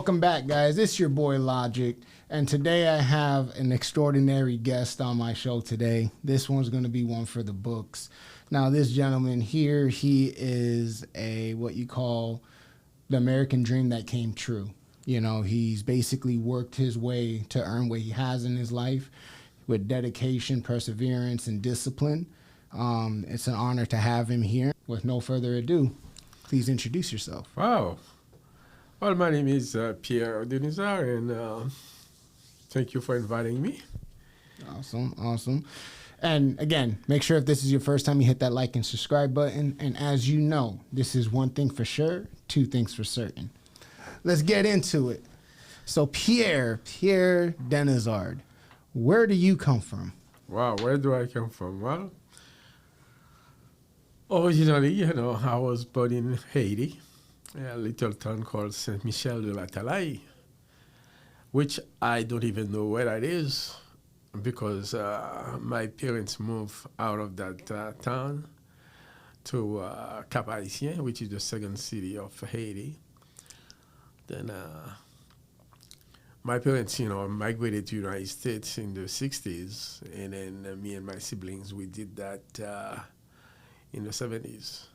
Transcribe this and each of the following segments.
Welcome back, guys. It's your boy Logic, and today I have an extraordinary guest on my show today. This one's going to be one for the books. Now, this gentleman here, he is what you call the American dream that came true. You know, he's basically worked his way to earn what he has in his life with dedication, perseverance, and discipline. It's an honor to have him here. With no further ado, please introduce yourself. Wow. Well, my name is Pierre Denizar, and thank you for inviting me. Awesome. And again, make sure if this is your first time, you hit that like and subscribe button. And as you know, this is one thing for sure, two things for certain. Let's get into it. So Pierre Denizard, where do you come from? Wow, where do I come from? Well, originally, I was born in Haiti, a little town called Saint-Michel-de-la-Talaye, which I don't even know where that is because my parents moved out of that town to Cap-Haïtien, which is the second city of Haiti. Then my parents, migrated to the United States in the 60s, and then me and my siblings, we did that in the 70s.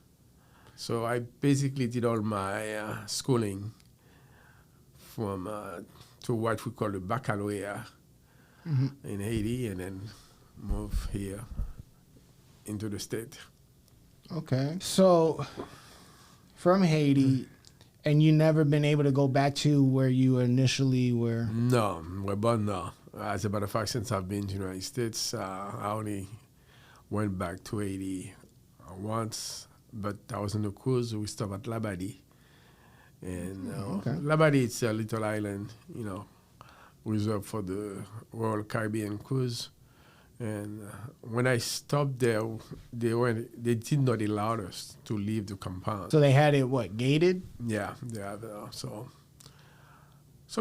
So I basically did all my schooling from to what we call the baccalaureate in Haiti, and then moved here into the state. Okay. So from Haiti, and you never been able to go back to where you initially were? No, but no. As a matter of fact, since I've been to the United States, I only went back to Haiti once, but I was on a cruise. We stopped at Labadie. And Labadie, it's a little island, reserved for the Royal Caribbean cruise. And when I stopped there, they did not allow us to leave the compound. So they had it, gated? Yeah, they have. So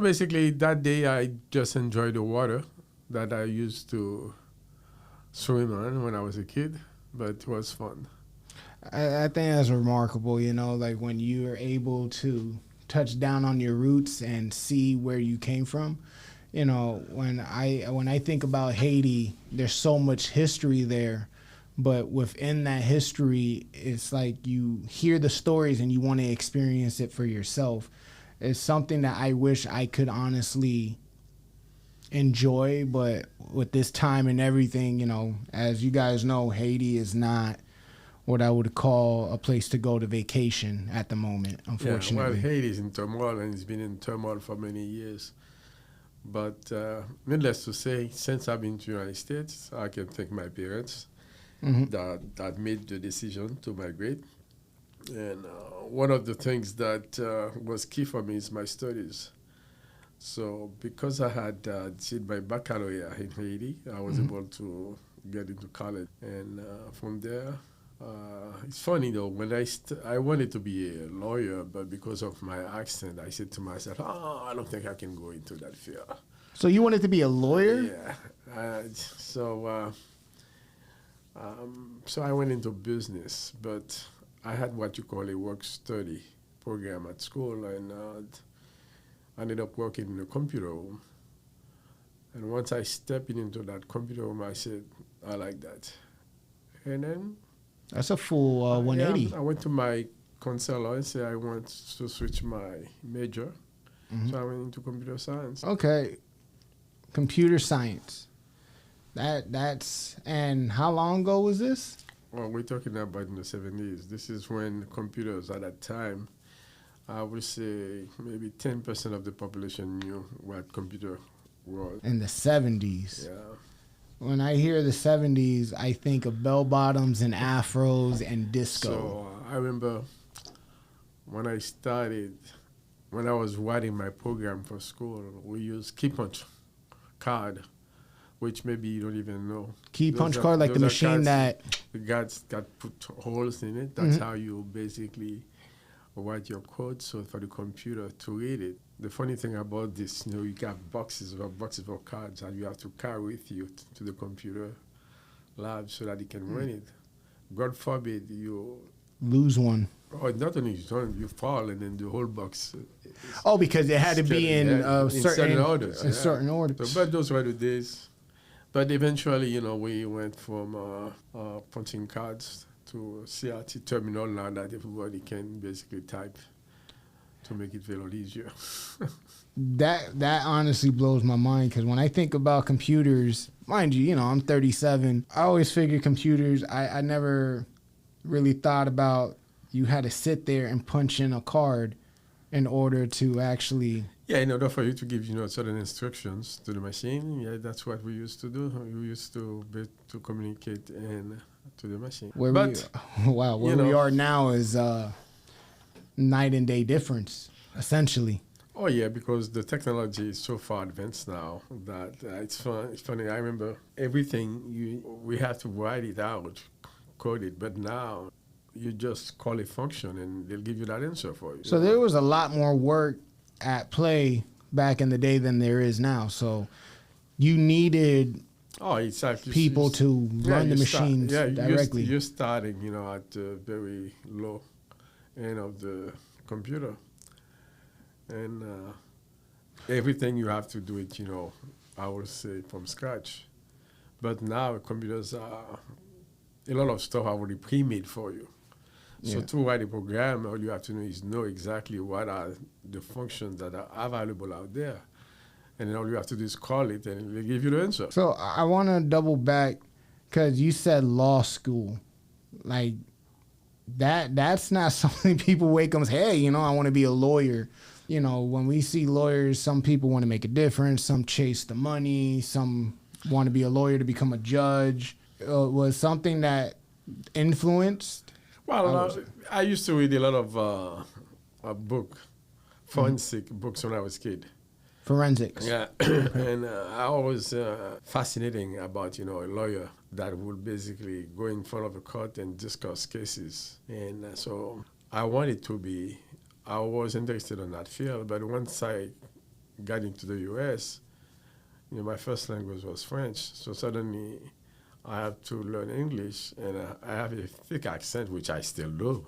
basically, that day I just enjoyed the water that I used to swim on when I was a kid, but it was fun. I think that's remarkable, like when you are able to touch down on your roots and see where you came from. When I think about Haiti, there's so much history there, but within that history, it's like you hear the stories and you want to experience it for yourself. It's something that I wish I could honestly enjoy, but with this time and everything, as you guys know, Haiti is not what I would call a place to go to vacation at the moment, unfortunately. Yeah, well, Haiti is in turmoil, and it's been in turmoil for many years. But needless to say, since I've been to the United States, I can thank my parents that made the decision to migrate. And one of the things that was key for me is my studies. So because I had did my baccalaureate in Haiti, I was able to get into college. And from there, it's funny though, when I wanted to be a lawyer, but because of my accent, I said to myself, I don't think I can go into that field. So you wanted to be a lawyer? Yeah. So I went into business, but I had what you call a work-study program at school, and I ended up working in a computer room. And once I stepped into that computer room, I said, I like that. And then that's a full 180. Yeah, I went to my counselor and said I want to switch my major. So I went into computer science. Okay. Computer science. And how long ago was this? Well, we're talking about in the 70s. This is when computers at that time, I would say maybe 10% of the population knew what computer was. In the 70s. Yeah. When I hear the 70s, I think of bell-bottoms and afros and disco. So I remember when I was writing my program for school, we used key punch card, which maybe you don't even know. Key punch card, like the machine that... The cards got put holes in it. That's how you basically write your code, so for the computer to read it. The funny thing about this, you got boxes of cards that you have to carry with you to the computer lab so that you can run it. God forbid you lose one? Oh, not only you fall and then the whole box. Oh, because it had to be in certain orders. in certain orders. So, but those were the days. But eventually, we went from punching cards to CRT terminal now that everybody can basically type to make it feel a lot easier. That honestly blows my mind, because when I think about computers, mind you, I'm 37. I always figured computers. I never really thought about you had to sit there and punch in a card in order to actually. Yeah, in order for you to give certain instructions to the machine. Yeah, that's what we used to do. We used to communicate and to the machine. Where we are now is night and day difference, essentially. Oh yeah, because the technology is so far advanced now that it's fun. It's funny. I remember everything we have to write it out, code it, but now you just call a function and they'll give you that answer for you. So there was a lot more work at play back in the day than there is now. So you needed people to run the machines directly. You're starting, at the very low end of the computer. And everything you have to do it, I would say from scratch. But now computers are, a lot of stuff already pre-made for you. So to write a program, all you have to know exactly what are the functions that are available out there. And then all you have to do is call it and they give you the answer. So I want to double back, because you said law school. Like, that's not something people wake up and say, hey, I want to be a lawyer. When we see lawyers, some people want to make a difference. Some chase the money. Some want to be a lawyer to become a judge. Was something that influenced? Well, I used to read a lot of forensic books when I was a kid. Forensics. Yeah, and I was fascinating about, a lawyer that would basically go in front of a court and discuss cases. And so I was interested in that field, but once I got into the U.S., my first language was French, so suddenly I have to learn English, and I have a thick accent, which I still do.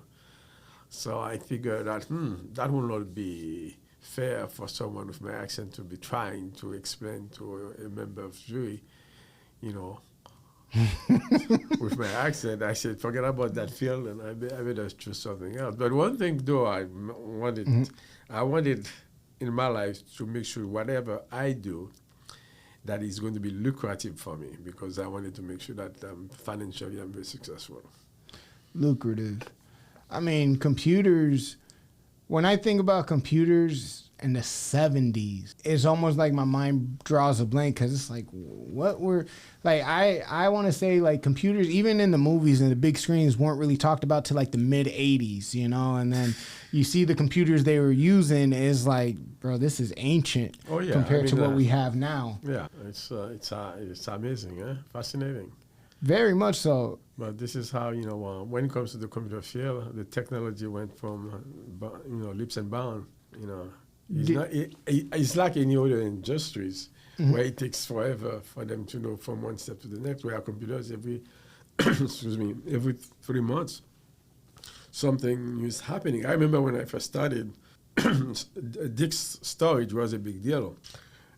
So I figured that, that will not be fair for someone with my accent to be trying to explain to a member of jury, with my accent. I said, forget about that field, and I better choose something else. But one thing, though, I wanted in my life to make sure whatever I do, that is going to be lucrative for me, because I wanted to make sure that financially I'm very successful. Lucrative. I mean, computers, when I think about computers in the 70s, it's almost like my mind draws a blank, because it's like, I want to say, like, computers, even in the movies and the big screens, weren't really talked about till like the mid 80s, and then you see the computers they were using is like, bro, this is ancient compared to what we have now. Yeah, it's amazing, fascinating. Very much so. But this is how, when it comes to the computer field, the technology went from, leaps and bounds, It's like any other industries, where it takes forever for them to know from one step to the next. We have computers every 3 months, something new is happening. I remember when I first started, disk storage was a big deal.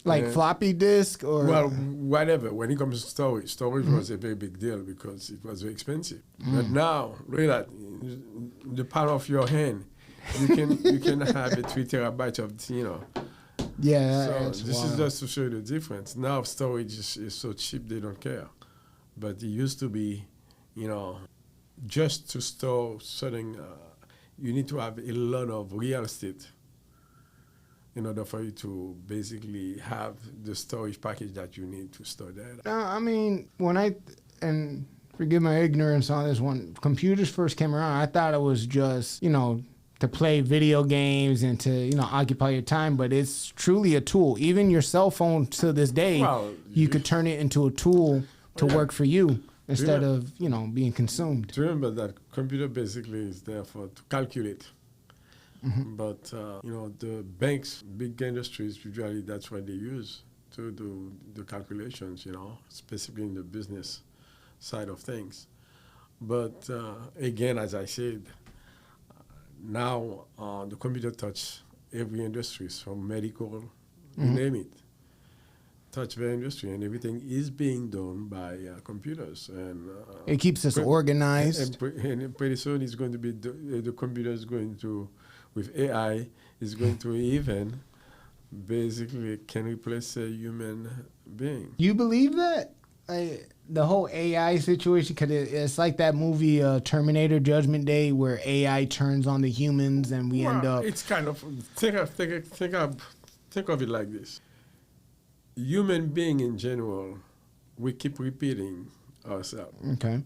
Like floppy disk or? Well, whatever. When it comes to storage was a very big deal because it was very expensive. But now, look at that, the palm of your hand, you can have a 3 terabytes of, Yeah, so this is just to show you the difference. Now storage is so cheap they don't care. But it used to be, just to store certain, you need to have a lot of real estate in order for you to basically have the storage package that you need to store that. I mean, and forgive my ignorance on this one, computers first came around, I thought it was just, to play video games and to, occupy your time, but it's truly a tool. Even your cell phone to this day, you could turn it into a tool to work for you instead of, being consumed. Remember that computer basically is there to calculate. But, the banks, big industries, usually that's what they use to do the calculations, specifically in the business side of things. But again, as I said, now the computer touch every industry, from medical, you name it, touch the industry, and everything is being done by computers. And It keeps us organized. and pretty soon it's going to be the computer is going to, with AI, is going to even basically can replace a human being. You believe that? The whole AI situation, because it's like that movie Terminator Judgment Day, where AI turns on the humans and we end up... It's kind of, think of it like this. Human being in general, we keep repeating ourselves. Okay.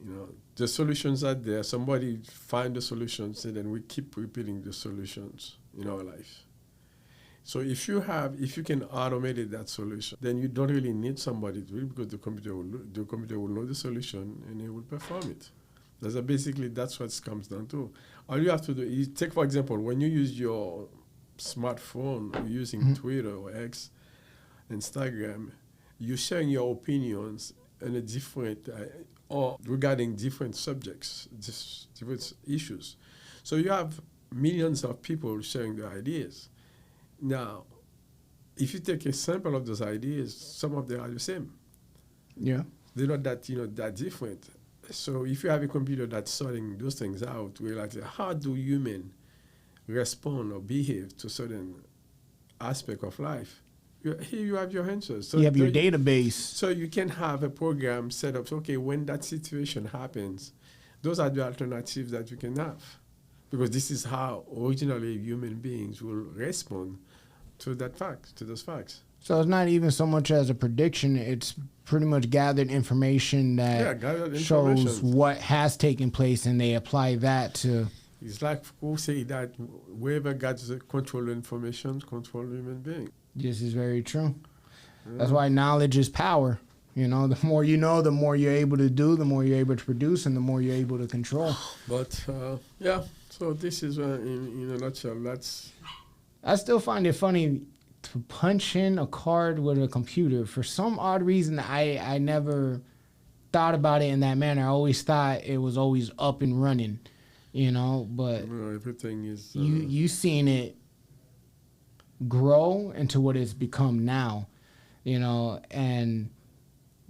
You know, the solutions are there. Somebody find the solutions, and then we keep repeating the solutions in our life. So if you can automate that solution, then you don't really need somebody to do it, because the computer will know the solution and it will perform it. That's what it comes down to. All you have to do is take, for example, when you use your smartphone or using Twitter or X, Instagram, you're sharing your opinions in a different or regarding different subjects, different issues. So you have millions of people sharing their ideas. Now, if you take a sample of those ideas, some of them are the same. Yeah. They're not that different. So if you have a computer that's sorting those things out, we're like, how do humans respond or behave to certain aspect of life? Here you have your answers. So you have your database. So you can have a program set up. So, okay, when that situation happens, those are the alternatives that you can have. Because this is how originally human beings will respond to those facts. So it's not even so much as a prediction, it's pretty much gathered information that shows what has taken place, and they apply that to... It's like who say that whoever got the control information, control human being. This is very true. Yeah. That's why knowledge is power. You know, the more you know, the more you're able to do, the more you're able to produce, and the more you're able to control. But, yeah, so this is, in a nutshell, that's... I still find it funny to punch in a card with a computer. For some odd reason, I never thought about it in that manner. I always thought it was always up and running, you know, but... everything is... You seen it grow into what it's become now, you know, and...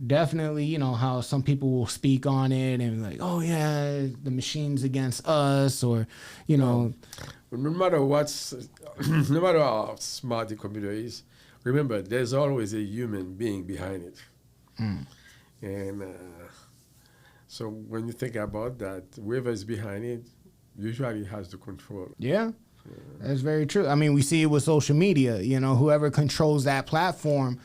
Definitely, you know, how some people will speak on it and like, oh, yeah, the machine's against us, or, you know. No matter no matter how smart the computer is, remember, there's always a human being behind it. And so when you think about that, whoever is behind it usually has the control. Yeah, that's very true. I mean, we see it with social media, you know, whoever controls that platform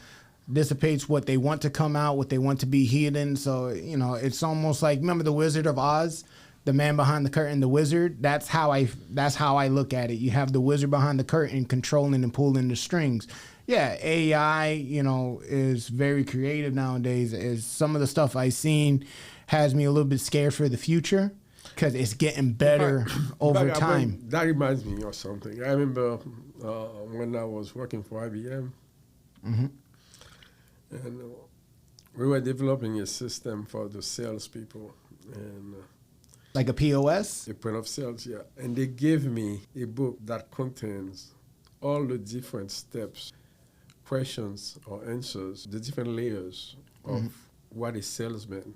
dissipates what they want to come out, what they want to be hidden. So, you know, it's almost like, remember the Wizard of Oz, the man behind the curtain, the wizard? That's how I look at it. You have the wizard behind the curtain controlling and pulling the strings. Yeah, AI, you know, is very creative nowadays. Is some of the stuff I've seen has me a little bit scared for the future, because it's getting better over time. That reminds me of something. I remember when I was working for IBM, and we were developing a system for the salespeople, and like a POS? A point of sales, yeah. And they gave me a book that contains all the different steps, questions or answers, the different layers of what a salesman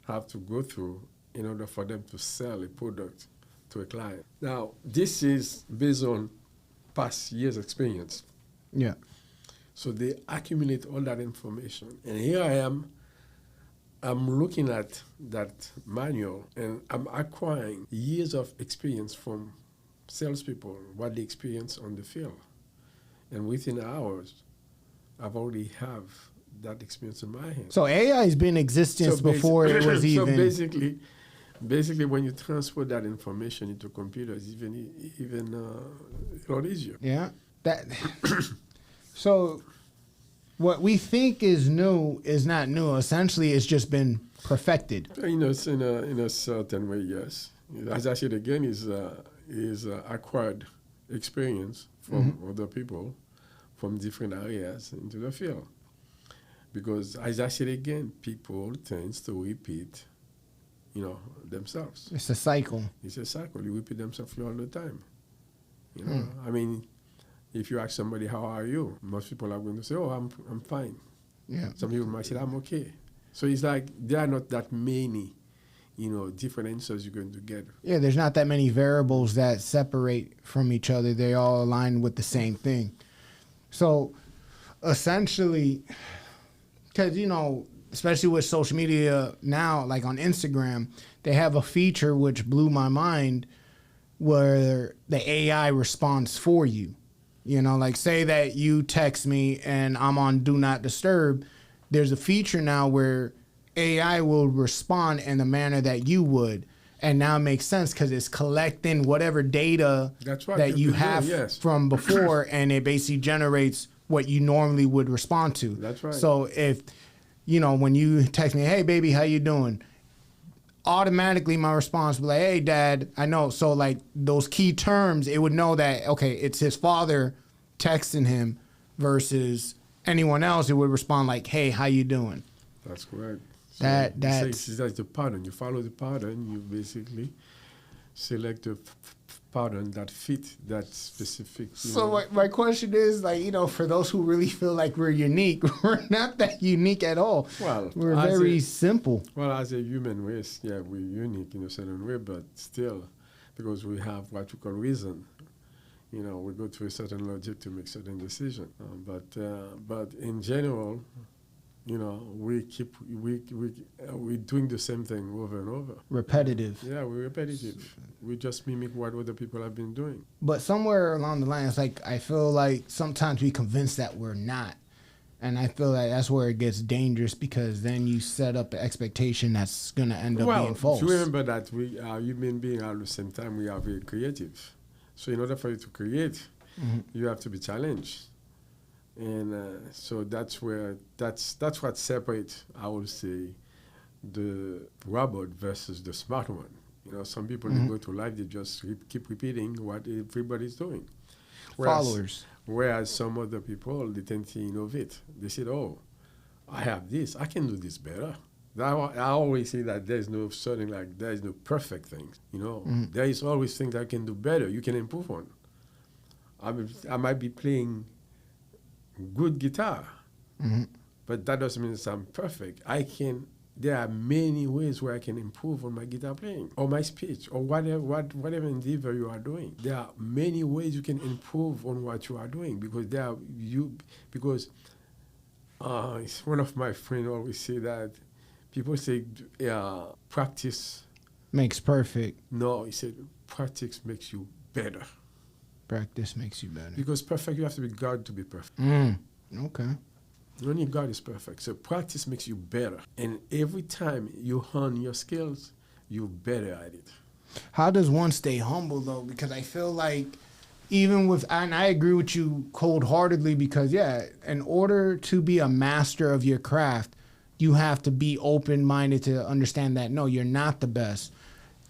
have to go through in order for them to sell a product to a client. Now, this is based on past years' experience. Yeah. So they accumulate all that information. And here I am, I'm looking at that manual, and I'm acquiring years of experience from salespeople, what they experience on the field. And within hours, I've already have that experience in my hands. So AI has been in existence before it was even... So basically, when you transfer that information into computers, even a lot easier. Yeah. So what we think is new is not new. Essentially, it's just been perfected. In a certain way, yes. As I said again, is acquired experience from other people from different areas into the field. Because, as I said again, people tend to repeat themselves. It's a cycle. It's a cycle. You repeat themselves all the time. I mean, if you ask somebody, how are you? Most people are going to say, oh, I'm fine. Yeah. Some people might say, I'm okay. So it's like there are not that many, different answers you're going to get. Yeah, there's not that many variables that separate from each other. They all align with the same thing. So essentially, because, especially with social media now, like on Instagram, they have a feature which blew my mind where the AI responds for you. Like say that you text me and I'm on Do Not Disturb. There's a feature now where AI will respond in the manner that you would. And now it makes sense because it's collecting whatever data that you have from before, and it basically generates what you normally would respond to. That's right. So if, when you text me, hey, baby, how you doing? Automatically my response will be like, hey, Dad, I know. So like those key terms, it would know that, okay, it's his father texting him versus anyone else. It would respond like, hey, how you doing? That's correct. So that's the pattern. You follow the pattern. You basically select a pattern that fit that specific. So my question is, for those who really feel like we're unique, we're not that unique at all. Well, we're very simple. Well, as a human race, yeah, we're unique in a certain way, but still, because we have what we call reason. We go through a certain logic to make certain decisions. But in general, we're doing the same thing over and over. Repetitive. Yeah, we're repetitive. We just mimic what other people have been doing. But somewhere along the line, it's like I feel like sometimes we convince that we're not. And I feel like that's where it gets dangerous because then you set up an expectation that's going to end up being false. Well, remember that we are human beings at the same time. We are very creative. So in order for you to create, you have to be challenged. And so that's what separates, I would say, the robot versus the smart one. Some people they go through life, they just keep repeating what everybody's doing. Followers. Whereas some other people, they tend to innovate. They said, oh, I have this, I can do this better. I always say that there's no perfect things. There is always things I can do better, you can improve on. I might be playing good guitar, but that doesn't mean I'm perfect. There are many ways where I can improve on my guitar playing or my speech or whatever endeavor you are doing. There are many ways you can improve on what you are doing because one of my friends always say that people say practice makes perfect. No, he said practice makes you better. Practice makes you better. Because perfect, you have to be God to be perfect. Okay. Only God is perfect. So practice makes you better. And every time you hone your skills, you're better at it. How does one stay humble, though? Because I feel like and I agree with you cold-heartedly because, in order to be a master of your craft, you have to be open-minded to understand that, no, you're not the best.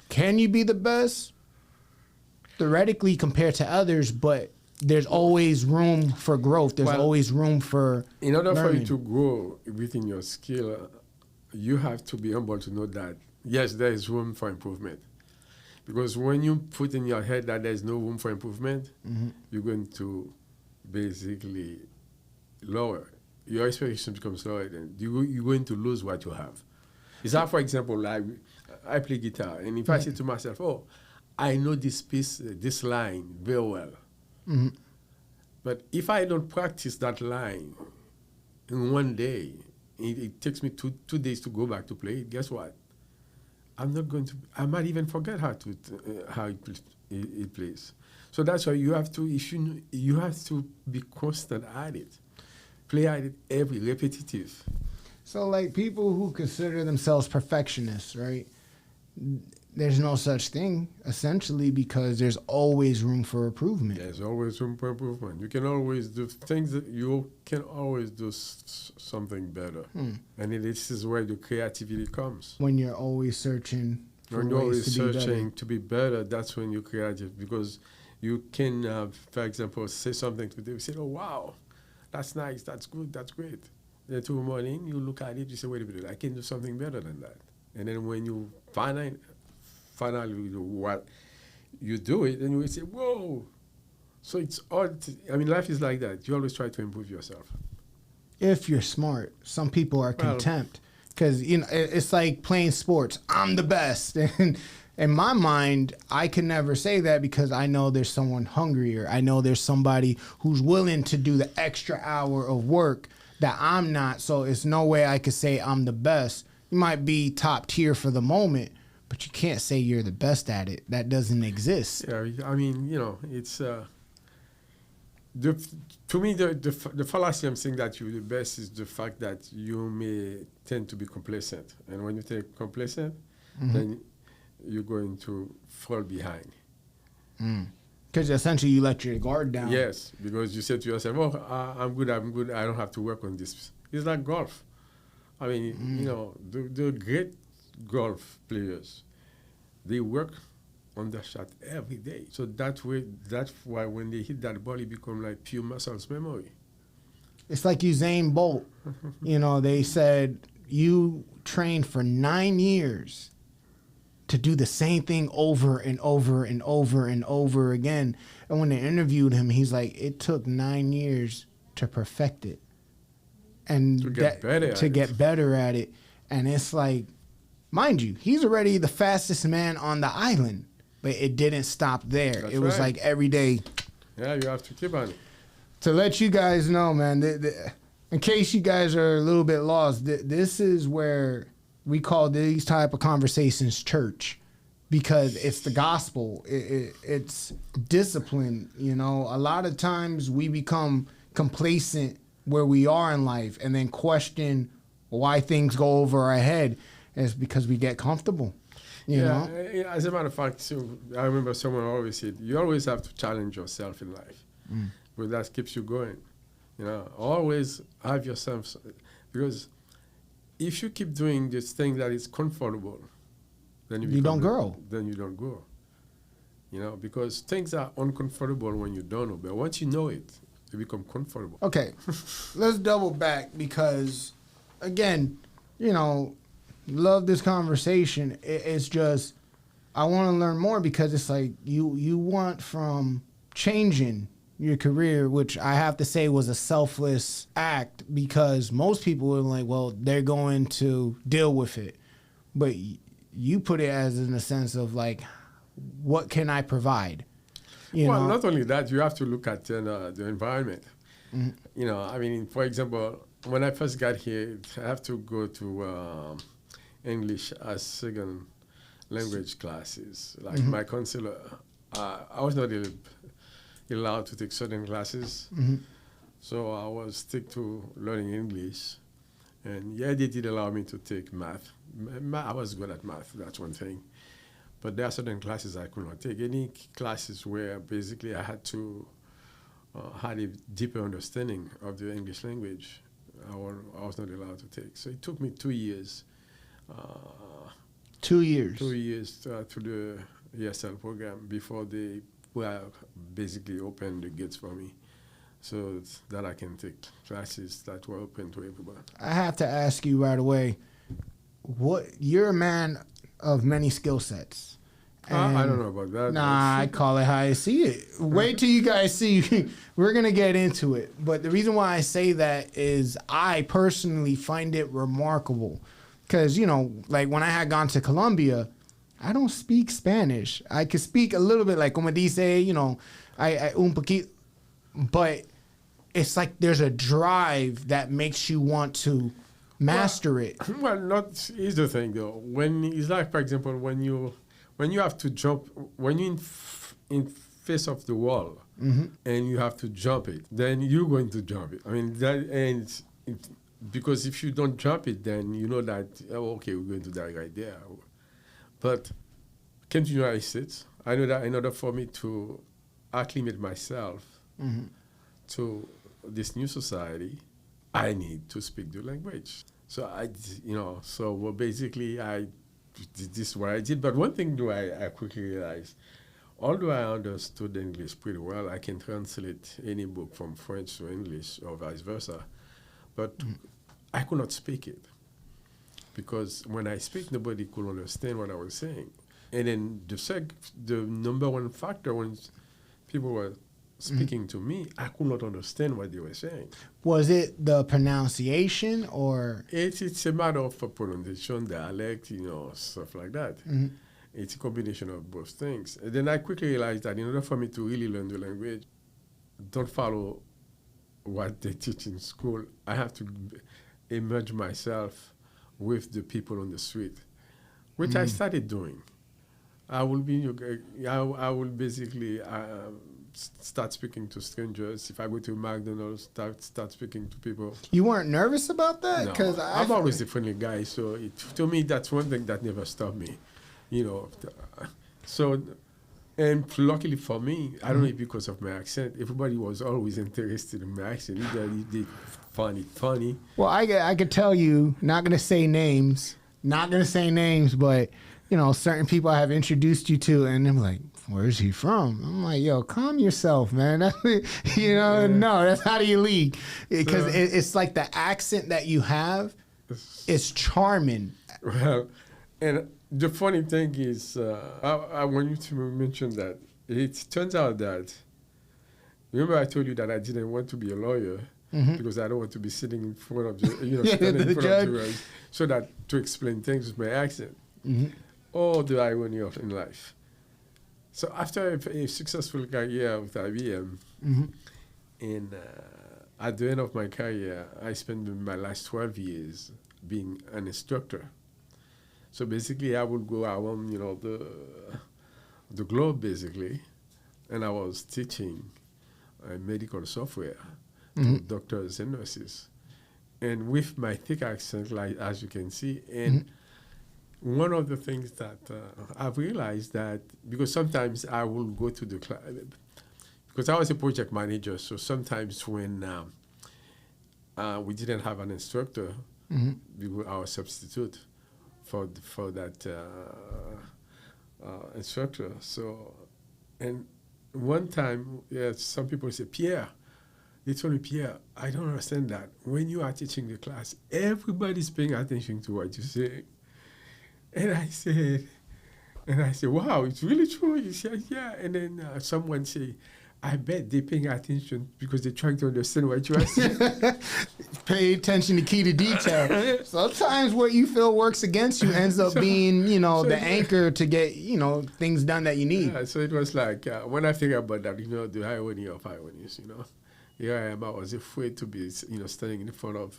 Can you be the best? Theoretically compared to others, but there's always room for growth. There's always room for in order learning. For you to grow within your skill, you have to be humble to know that, yes, there is room for improvement. Because when you put in your head that there's no room for improvement, you're going to basically lower. Your expectation becomes lower, then you're going to lose what you have. It's like, for example, I play guitar, and if I say to myself, oh, I know this piece, this line very well. But if I don't practice that line in one day, it takes me two days to go back to play it, guess what? I might even forget how it plays. So that's why you have to be constant at it. Play at it repetitive. So like people who consider themselves perfectionists, right? There's no such thing, essentially, because there's always room for improvement. There's always room for improvement. You can always do things that you can always do something better. And this is where the creativity comes. When you're always searching for when you're ways always to searching be better. to be better, that's when you're creative. Because you can, for example, say something today, you say, oh, wow, that's nice, that's good, that's great. Then tomorrow morning, you look at it, you say, wait a minute, I can do something better than that. And then when you finally do what you do it, and you will say, whoa. So it's all, I mean, life is like that. You always try to improve yourself. If you're smart. Some people are Well, contempt because it's like playing sports. I'm the best, and in my mind, I can never say that because I know there's someone hungrier. I know there's somebody who's willing to do the extra hour of work that I'm not. So it's no way I could say I'm the best. You might be top tier for the moment, but you can't say you're the best at it. That doesn't exist. yeah, I mean, it's to me the fallacy I'm saying that you're the best is the fact that you may tend to be complacent, and when you take complacent, then you're going to fall behind. Because essentially you let your guard down. Yes, because you say to yourself, "Oh, I'm good. I don't have to work on this." It's like golf. I mean, the great golf players, they work on their shot every day. So that's why when they hit that ball, it becomes like pure muscles memory. It's like Usain Bolt. They said you trained for 9 years to do the same thing over and over and over and over again. And when they interviewed him, he's like, it took 9 years to perfect it. And to get better at it. And it's like, mind you, he's already the fastest man on the island. But it didn't stop there. That's it was right. like every day. Yeah, you have to keep on it. To let you guys know, man, in case you guys are a little bit lost, this is where we call these type of conversations church, because it's the gospel. It's discipline. A lot of times we become complacent where we are in life and then question why things go over our head. And it's because we get comfortable. You know? As a matter of fact, I remember someone always said, you always have to challenge yourself in life. Because that keeps you going. Always have yourself, because if you keep doing this thing that is comfortable, then you don't grow. Then you don't grow. Because things are uncomfortable when you don't know, but once you know it, you become comfortable. Okay, let's double back because, again, love this conversation. It's just I want to learn more because it's like you want from changing your career, which I have to say was a selfless act because most people are like, well, they're going to deal with it. But you put it as in a sense of like, what can I provide? Not only that, you have to look at the environment. I mean, for example, when I first got here, I have to go to English as second language classes. Like my counselor, I was not allowed to take certain classes. So I was stick to learning English. And yeah, they did allow me to take math. I was good at math, that's one thing. But there are certain classes I could not take. Any classes where basically I had to have a deeper understanding of the English language, I was not allowed to take. So it took me 2 years. 2 years? 2 years to the ESL program before they basically opened the gates for me so that I can take classes that were open to everybody. I have to ask you right away, you're a man of many skill sets. I don't know about that. Nah, I call it how I see it. Wait till you guys see. We're going to get into it. But the reason why I say that is I personally find it remarkable. Because, like when I had gone to Colombia, I don't speak Spanish. I could speak a little bit like como dice, I un poquito. But it's like there's a drive that makes you want to master it. Well, is the thing though. When it's like, for example, when you have to jump, when you're in face of the wall and you have to jump it, then you're going to jump it. I mean, because if you don't jump it, then you know that, okay, we're going to die right there. But came to the United States, I know that in order for me to acclimate myself to this new society, I need to speak the language. So basically this is what I did. But one thing I quickly realized, although I understood English pretty well, I can translate any book from French to English or vice versa, but I could not speak it. because when I speak, nobody could understand what I was saying. And then the number one factor when people were speaking to me, I could not understand what they were saying. Was it the pronunciation or? It's a matter of pronunciation, dialect, stuff like that. Mm-hmm. It's a combination of both things. And then I quickly realized that in order for me to really learn the language, don't follow what they teach in school. I have to immerse myself with the people on the street, which I started doing. I will basically start speaking to strangers. If I go to McDonald's, start speaking to people. You weren't nervous about that? No, I'm always a friendly guy, so to me, that's one thing that never stopped me. So, and luckily for me, I don't know if because of my accent, everybody was always interested in my accent. Either they find it funny. Well, I could tell you, not going to say names, but, certain people I have introduced you to, and they're like, where's he from? I'm like, yo, calm yourself, man. No, that's out of your league. Because it's like the accent that you have is charming. Well, and the funny thing is, I want you to mention that it turns out that, remember I told you that I didn't want to be a lawyer because I don't want to be sitting in front of the judge, so that to explain things with my accent. Mm-hmm. Oh, the irony of in life. So after a successful career with IBM, and at the end of my career, I spent my last 12 years being an instructor. So basically, I would go around, the globe, basically, and I was teaching medical software to doctors and nurses. And with my thick accent, like as you can see, and one of the things that I've realized that, because sometimes I will go to the class, because I was a project manager, so sometimes when we didn't have an instructor, we were our substitute for that instructor. So, and one time, some people say, Pierre, they told me, Pierre, I don't understand that. When you are teaching the class, everybody's paying attention to what you say. And I said, wow, it's really true. He said, yeah. And then someone say, I bet they're paying attention because they're trying to understand what you are saying. Pay attention to key to detail. Sometimes what you feel works against you ends up being, the anchor to get, things done that you need. Yeah, so it was like, when I think about that, the irony of ironies, Here I am, I was afraid to be, standing in front of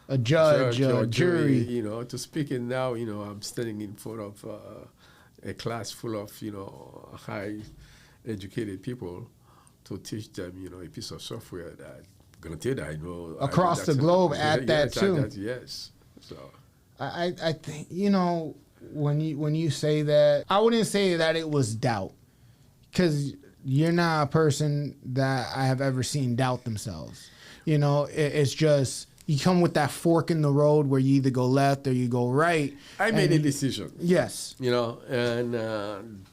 a judge or jury. To speak, and now, I'm standing in front of a class full of, high educated people to teach them, a piece of software that, granted, I know across the globe at that too. Yes. So I think when you say that, I wouldn't say that it was doubt, because you're not a person that I have ever seen doubt themselves. It's just you come with that fork in the road where you either go left or you go right. I made a decision. Yes. And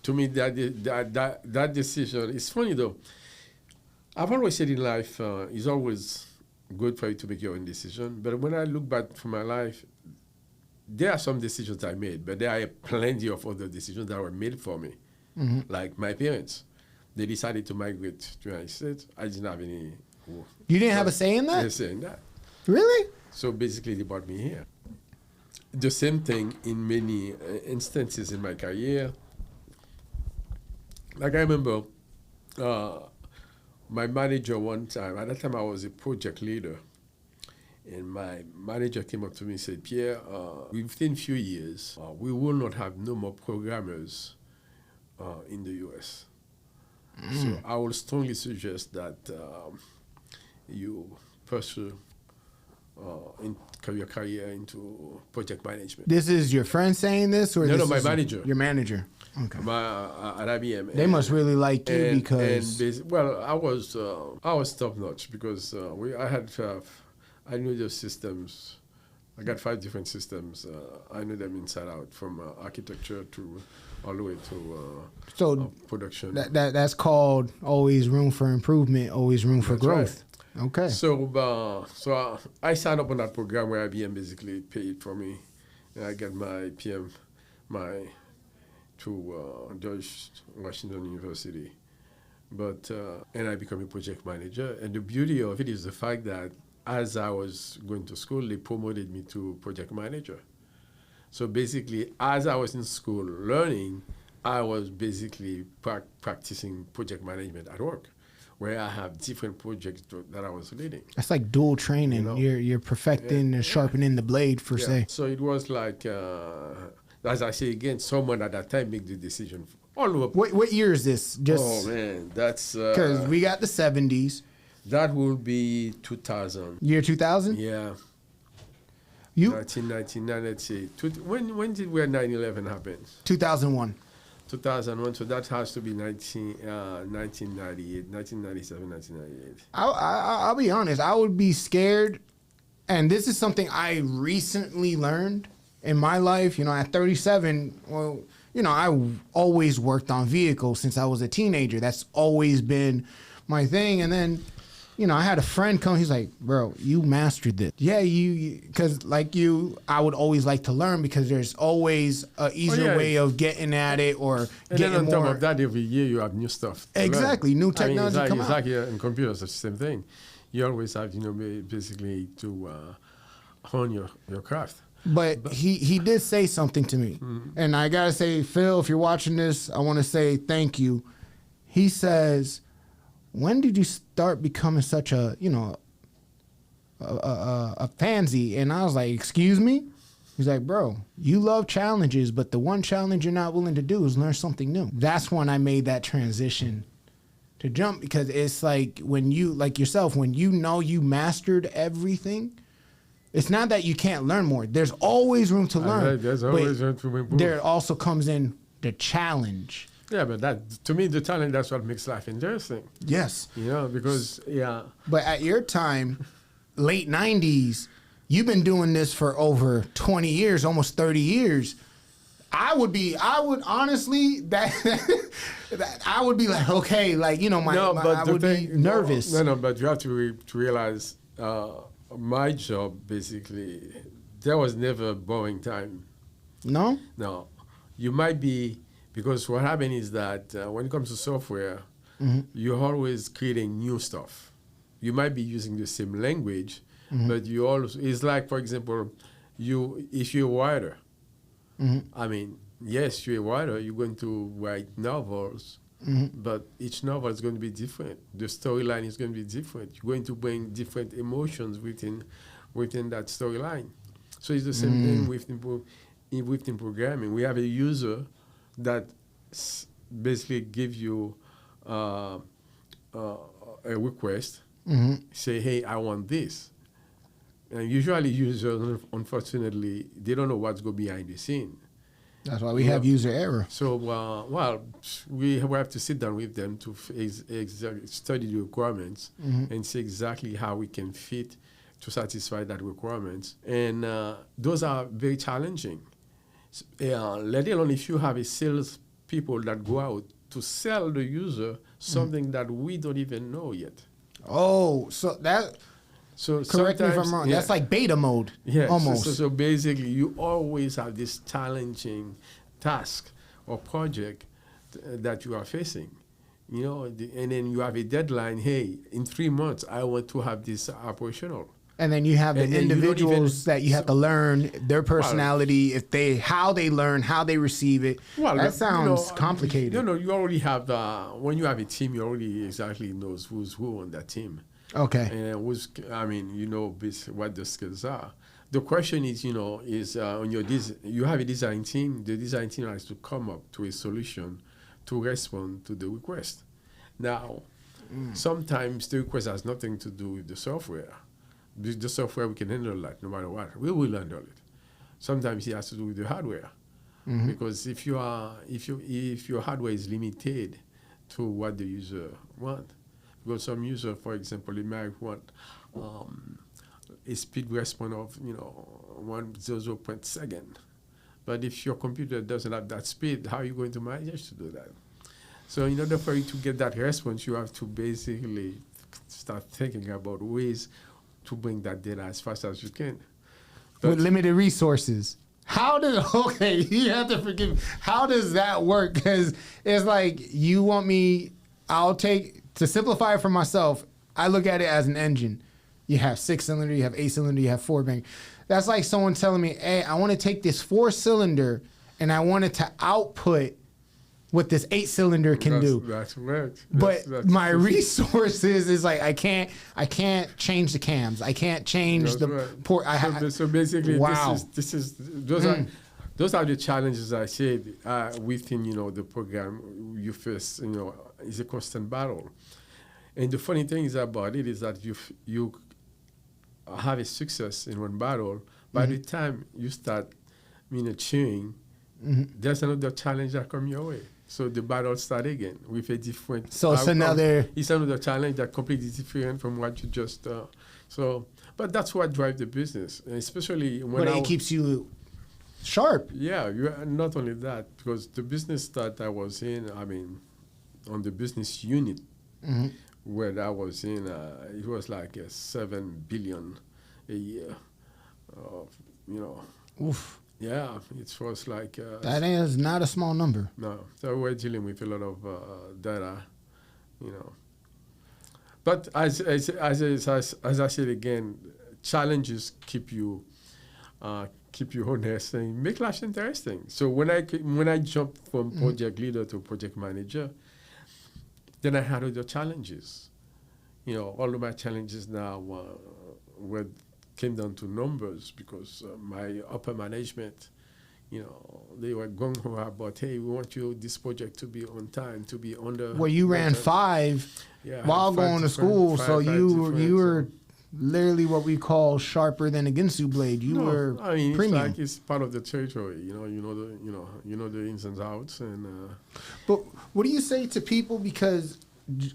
to me, that decision is funny, though. I've always said in life, it's always good for you to make your own decision. But when I look back for my life, there are some decisions I made, but there are plenty of other decisions that were made for me. Like my parents. They decided to migrate to the United States. I didn't have any... You didn't have a say in that? A say in that. Really? So basically, they brought me here. The same thing in many instances in my career. Like I remember my manager one time, at that time I was a project leader, and my manager came up to me and said, Pierre, within a few years, we will not have no more programmers in the U.S. So I will strongly suggest that you pursue your career into project management. This is your friend saying this? Or No, my manager. Your manager. Okay. At IBM. They must really like you because... I was top-notch because I knew the systems. I got 5 different systems. I knew them inside out, from architecture to all the way to production. That's called always room for improvement, always room for growth. Right. Okay. So I signed up on that program where IBM basically paid for me I got my PM, to George Washington University. But and I became a project manager. And the beauty of it is the fact that as I was going to school, they promoted me to project manager. So basically, as I was in school learning, I was basically practicing project management at work, where I have different projects that I was leading. That's like dual training. You know? You're perfecting and sharpening the blade, per se. So it was like, as I say again, someone at that time make the decision. All over. What year is this? Just Oh man, that's because we got the 70s. That will be 2000. Year 2000. Yeah. You 1999. Let's see. When did 9/11 happen? 2001. 2001. So that has to be 1998, 1997, 1998. I'll be honest. I would be scared, and this is something I recently learned in my life. You know, at 37. Well, you know, I always worked on vehicles since I was a teenager. That's always been my thing. And then, you know, I had a friend come. He's like, "Bro, you mastered this." Yeah, because like I would always like to learn because there's always a easier way of getting at it or and getting then on more. top of that, every year you have new stuff. Exactly, new technology come out. It's like in computers, it's the same thing. You always have, basically to hone your craft. But he did say something to me, and I gotta say, Phil, if you're watching this, I want to say thank you. He says, "When did you start becoming such a pansy?" And I was like, "Excuse me?" He's like, "Bro, you love challenges, but the one challenge you're not willing to do is learn something new." That's when I made that transition to jump, because it's like when you, like yourself, when you know you mastered everything, it's not that you can't learn more. There's always room to learn. There's always room to improve. There also comes in the challenge. Yeah, but to me, the challenge, that's what makes life interesting. Yes. Because, yeah. But at your time, late 90s, you've been doing this for over 20 years, almost 30 years. I would honestly, I would be like, okay, like, I would be nervous. No, but you have to realize, my job, basically, there was never a boring time. No? No. You might be, because what happened is that when it comes to software, you're always creating new stuff. You might be using the same language, but you also, it's like, for example, if you're a writer, I mean, yes, you're a writer, you're going to write novels, but each novel is going to be different. The storyline is going to be different. You're going to bring different emotions within that storyline. So it's the same thing within programming. We have a user that basically gives you a request, say, "Hey, I want this." And usually users, unfortunately, they don't know what's going behind the scene. That's why we have user error. So, we have to sit down with them to study the requirements and see exactly how we can fit to satisfy that requirements. And those are very challenging. Let alone if you have a sales people that go out to sell the user something that we don't even know yet. Oh, so correct me if I'm wrong. Yeah. That's like beta mode, almost. So basically, you always have this challenging task or project that you are facing, and then you have a deadline. Hey, in 3 months, I want to have this operational. And then you have the individuals that you have to learn their personality, how they learn, how they receive it. Well, that sounds complicated. You already have when you have a team, you already exactly knows who's who on that team. Okay. And what the skills are. The question is, on you have a design team. The design team has to come up to a solution to respond to the request. Now, sometimes the request has nothing to do with the software. The software, we can handle that no matter what. We will handle it. Sometimes it has to do with the hardware, because if your hardware is limited to what the user wants. Because some user, for example, they might want a speed response of 1/0.0 second. But if your computer doesn't have that speed, how are you going to manage to do that? So in order for you to get that response, you have to basically start thinking about ways to bring that data as fast as you can. But with limited resources. How does okay? You have to forgive me. How does that work? Because it's like you want me. I'll take to simplify it for myself. I look at it as an engine. You have 6-cylinder, you have 8-cylinder, you have 4-bank. That's like someone telling me, "Hey, I want to take this 4-cylinder and I want it to output what this 8-cylinder can do." That's correct. But That's my resources is like I can't change the cams. I can't change the right. port. So basically, wow. Those are the challenges I said within the program. You face is a constant battle, and the funny thing is about it is that you have a success in one battle. By the time you start cheering, there's another challenge that come your way. So the battle start again with a different. So it's It's another challenge that completely different from what you just. But that's what drives the business, especially when. But it keeps you sharp. Yeah, not only that, because the business that I was in, on the business unit where I was in, it was like a $7 billion a year. Oof. Yeah, it was like that is not a small number. No, so we're dealing with a lot of data, But as I said again, challenges keep you honest and make life interesting. So when I jumped from project leader to project manager, then I had other challenges. All of my challenges now came down to numbers because my upper management, they were gung-ho about, hey, we want this project to be on time, to be under. Well, you ran 5 while going to school, so you were literally what we call sharper than a Ginsu blade. You were premium. It's like it's part of the territory. You know the ins and outs. And but what do you say to people? Because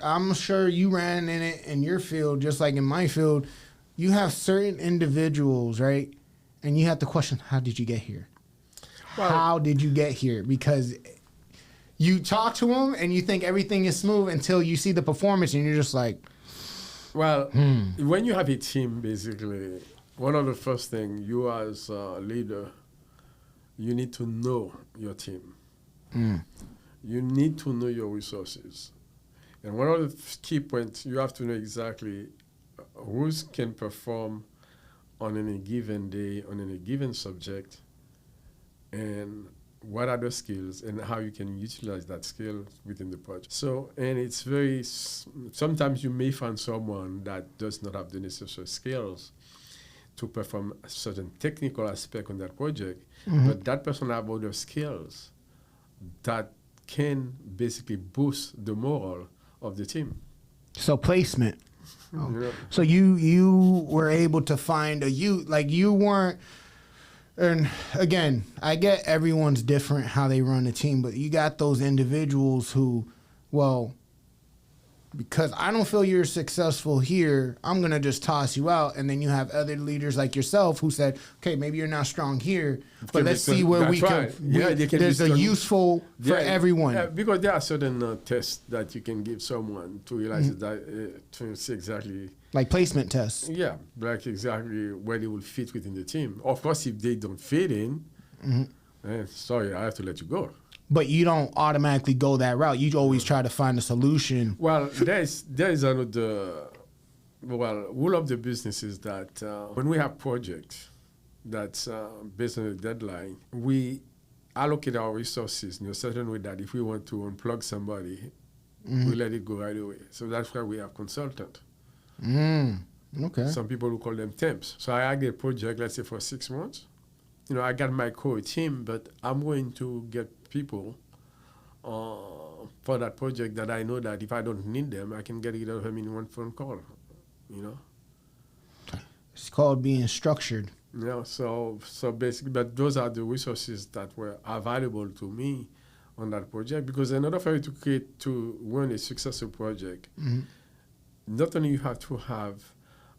I'm sure you ran in it in your field, just like in my field. You have certain individuals, right? And you have to question, how did you get here? Well, how did you get here? Because you talk to them and you think everything is smooth until you see the performance and you're just like, well, when you have a team, basically, one of the first things you as a leader, you need to know your team. You need to know your resources. And one of the key points, you have to know exactly who can perform on any given day, on any given subject, and what are the skills and how you can utilize that skill within the project. So, and it's sometimes you may find someone that does not have the necessary skills to perform a certain technical aspect on that project, but that person have other skills that can basically boost the morale of the team. So placement. So you were able to find you weren't. And again, I get everyone's different how they run a team, but you got those individuals who, well, because I don't feel you're successful here, I'm going to just toss you out. And then you have other leaders like yourself who said, okay, maybe you're not strong here, but let's see where we can. There's a useful for everyone. Because there are certain tests that you can give someone to realize that, to see exactly. Like placement tests. Yeah, like exactly where they will fit within the team. Of course, if they don't fit in, sorry, I have to let you go. But you don't automatically go that route. You always try to find a solution. Well, there is another. Well, rule of the business is that when we have projects that's based on a deadline, we allocate our resources in a certain way that if we want to unplug somebody, we let it go right away. So that's why we have consultants. Okay. Some people will call them temps. So I get a project, let's say for 6 months. I got my core team, but I'm going to get people for that project that I know that if I don't need them, I can get rid of them in one phone call. It's called being structured. So basically, but those are the resources that were available to me on that project. Because in order for you to run a successful project, not only you have to have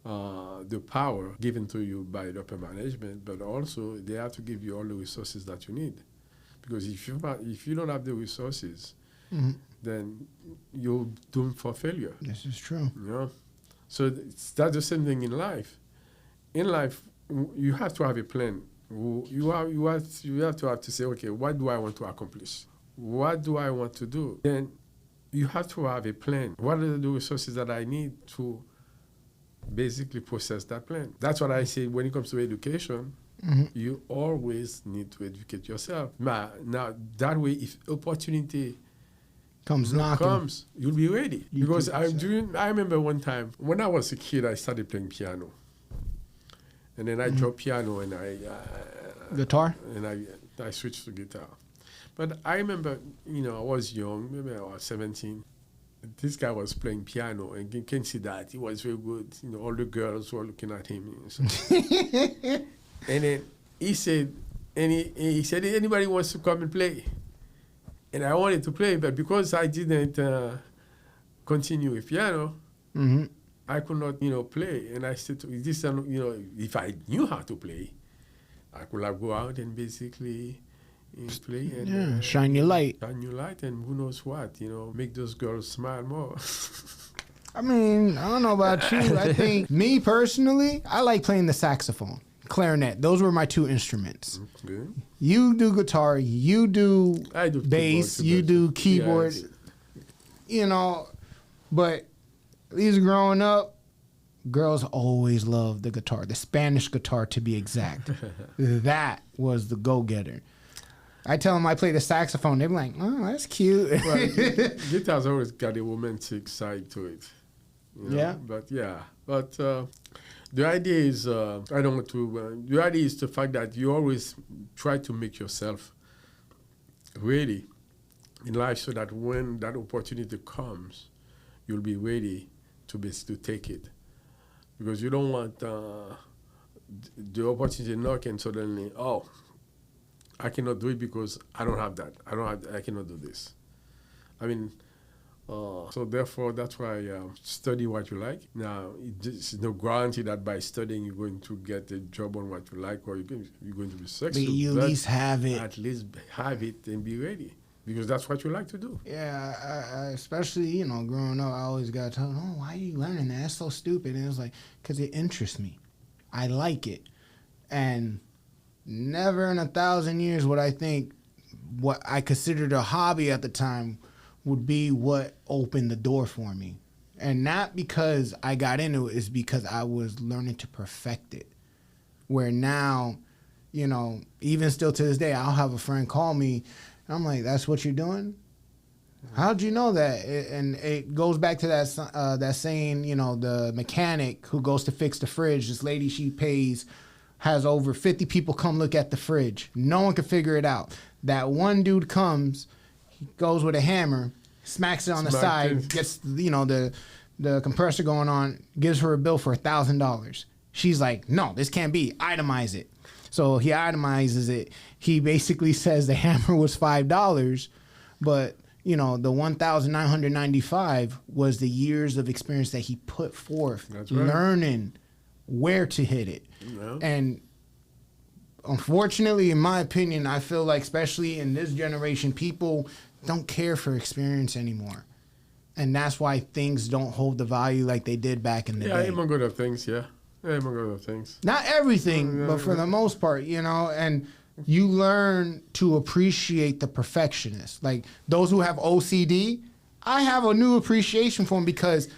the power given to you by the upper management, but also they have to give you all the resources that you need. Because if you don't have the resources, then you're doomed for failure. This is true. So that's the same thing in life. In life, you have to have a plan You have to say, okay, what do I want to accomplish? What do I want to do? Then you have to have a plan. What are the resources that I need to basically process that plan? That's what I say when it comes to education. You always need to educate yourself. Now that way, if opportunity comes, you'll be ready. Because I remember one time when I was a kid, I started playing piano, and then I dropped piano and guitar, and I switched to guitar. But I remember, I was young, maybe I was 17. This guy was playing piano, and you can see that he was very good. All the girls were looking at him. And then he said, anybody wants to come and play? And I wanted to play, but because I didn't continue with piano, I could not, play. And I said, if I knew how to play, I could have go out and basically play and shine your light. Shine your light, and who knows what, make those girls smile more. I mean, I don't know about you. I think me personally, I like playing the saxophone. Clarinet. Those were my two instruments. Okay. You do guitar, you do bass, you do keyboard. Yeah, but these growing up, girls always loved the guitar, the Spanish guitar to be exact. That was the go-getter. I tell them I play the saxophone, they're like, oh, that's cute. Well, guitar's always got a romantic side to it. Yeah. But the idea is, the idea is the fact that you always try to make yourself ready in life so that when that opportunity comes, you'll be ready to take it. Because you don't want the opportunity to knock and suddenly, I cannot do it because I don't have that. I cannot do this. I mean, so therefore, that's why study what you like. Now, it's no guarantee that by studying you're going to get a job on what you like or you're going to be successful. But you at least have it. At least have it and be ready, because that's what you like to do. Yeah, I especially, growing up, I always got told, oh, why are you learning that? That's so stupid. And it was like, because it interests me. I like it. And never in 1,000 years would I think what I considered a hobby at the time would be what opened the door for me. And not because I got into it, it's because I was learning to perfect it. Where now, even still to this day, I'll have a friend call me, and I'm like, that's what you're doing? How'd you know that? And it goes back to that saying, the mechanic who goes to fix the fridge, this lady she pays, has over 50 people come look at the fridge. No one can figure it out. That one dude comes, he goes with a hammer, smacks it on the side, gets the compressor going on, gives her a bill for $1,000. She's like, no, this can't be. Itemize it. So he itemizes it. He basically says the hammer was $5, but the $1,995 was the years of experience that he put forth, learning where to hit it. Yeah. And unfortunately, in my opinion, I feel like, especially in this generation, people don't care for experience anymore. And that's why things don't hold the value like they did back in the day. Yeah, among other things, among other things. Not everything, but for the most part, and you learn to appreciate the perfectionist. Like those who have OCD, I have a new appreciation for them because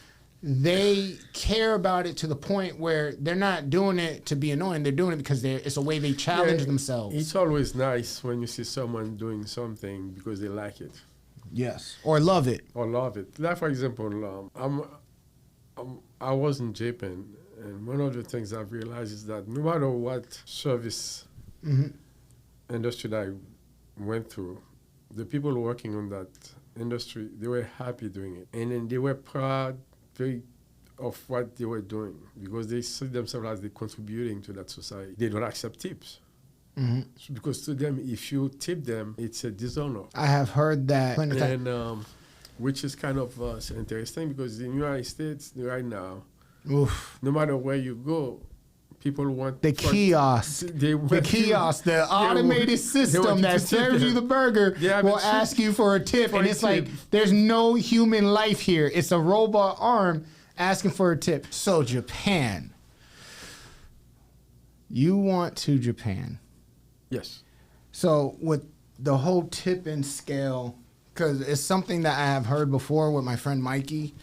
they care about it to the point where they're not doing it to be annoying. They're doing it because it's a way they challenge themselves. It's always nice when you see someone doing something because they like it. Yes. Or love it. Like, for example, I was in Japan, and one of the things I've realized is that no matter what service industry that I went through, the people working on that industry, they were happy doing it. And then they were proud of what they were doing because they see themselves as they're contributing to that society. They don't accept tips. So because to them, if you tip them, it's a dishonor. I have heard that. And which is kind of interesting because in the United States right now, no matter where you go, people want the kiosk. The automated system that serves you the burger will ask you for a tip. And it's like, there's no human life here. It's a robot arm asking for a tip. So Japan. You want to Japan. Yes. So with the whole tipping scale, because it's something that I have heard before with my friend Mikey.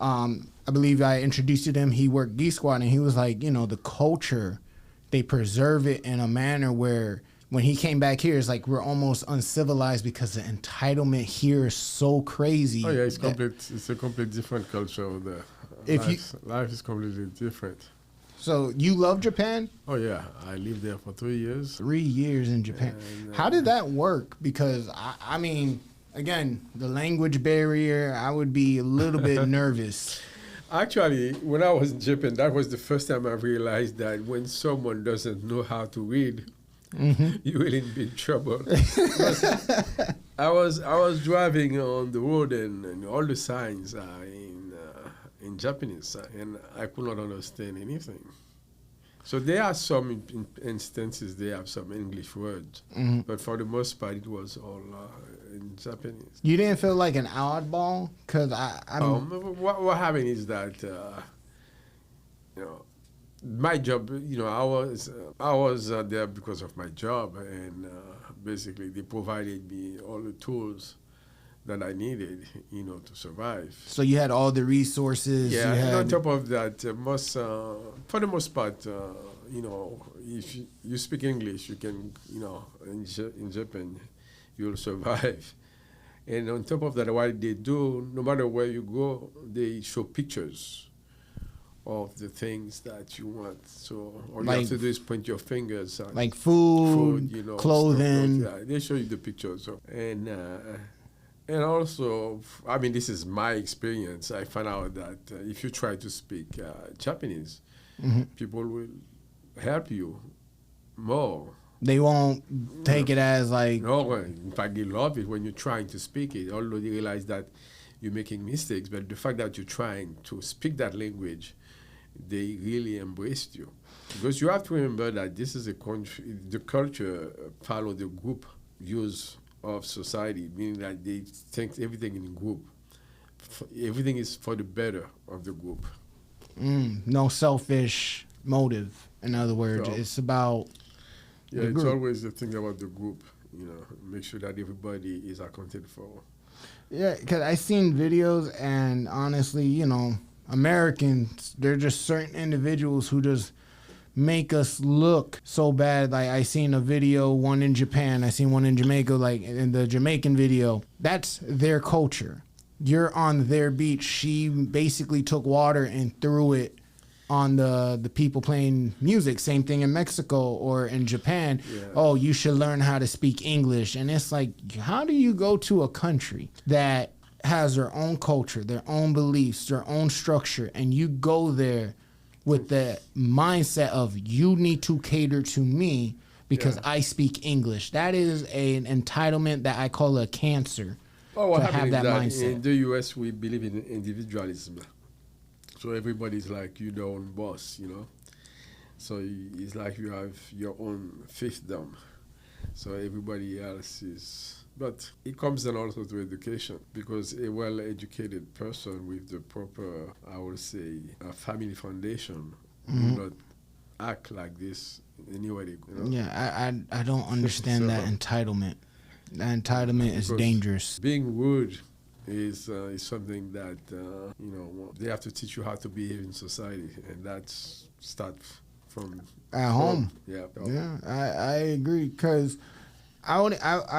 I believe I introduced you to him. He worked Geek Squad, and he was like, the culture, they preserve it in a manner where when he came back here, it's like we're almost uncivilized because the entitlement here is so crazy. Oh yeah, it's complete. It's a complete different culture over there. Life is completely different. So you love Japan? Oh yeah, I lived there for 3 years. 3 years in Japan. And, how did that work? Because I mean, again, the language barrier, I would be a little bit nervous. Actually, when I was in Japan, that was the first time I realized that when someone doesn't know how to read, you will in big trouble. I was driving on the road and all the signs are in Japanese, and I could not understand anything. So there are some instances they have some English words, but for the most part it was all in Japanese. You didn't feel like an oddball? Because what happened is that my job, I was there because of my job, and basically they provided me all the tools that I needed, to survive. So you had all the resources. Yeah, and on top of that, for the most part, if you speak English, you can, in Japan, you'll survive. And on top of that, what they do, no matter where you go, they show pictures of the things that you want. So all you have to do is point your fingers on like food, clothing. Yeah, they show you the pictures. And also, I mean, this is my experience. I found out that if you try to speak Japanese, people will help you more. They won't take it as like... No, in fact, they love it when you're trying to speak it, although they realize that you're making mistakes. But the fact that you're trying to speak that language, they really embraced you. Because you have to remember that this is a country, the culture follow the group views of society, meaning that they think everything in a group. Everything is for the better of the group. No selfish motive, in other words. So, it's about the group. It's always the thing about the group, make sure that everybody is accounted for. Yeah, because I seen videos, and honestly, Americans, they're just certain individuals who just make us look so bad. Like I seen a video, one in Japan, I seen one in Jamaica, like in the Jamaican video. That's their culture. You're on their beach. She basically took water and threw it on the people playing music. Same thing in Mexico or in Japan. Yeah. Oh, you should learn how to speak English. And it's like, how do you go to a country that has their own culture, their own beliefs, their own structure, and you go there with the mindset of you need to cater to me because I speak English? That is an entitlement that I call a cancer. Oh, what happened is that mindset. In the U.S., we believe in individualism. So everybody's like your own boss, So it's like you have your own fiefdom. So everybody else is... But it comes down also to education, because a well-educated person with the proper, I would say, a family foundation will not act like this anyway. Yeah, I don't understand that entitlement. That entitlement is dangerous. Being rude is something that, they have to teach you how to behave in society, and that's starts from... At home. Yeah. Yeah, I agree, because... I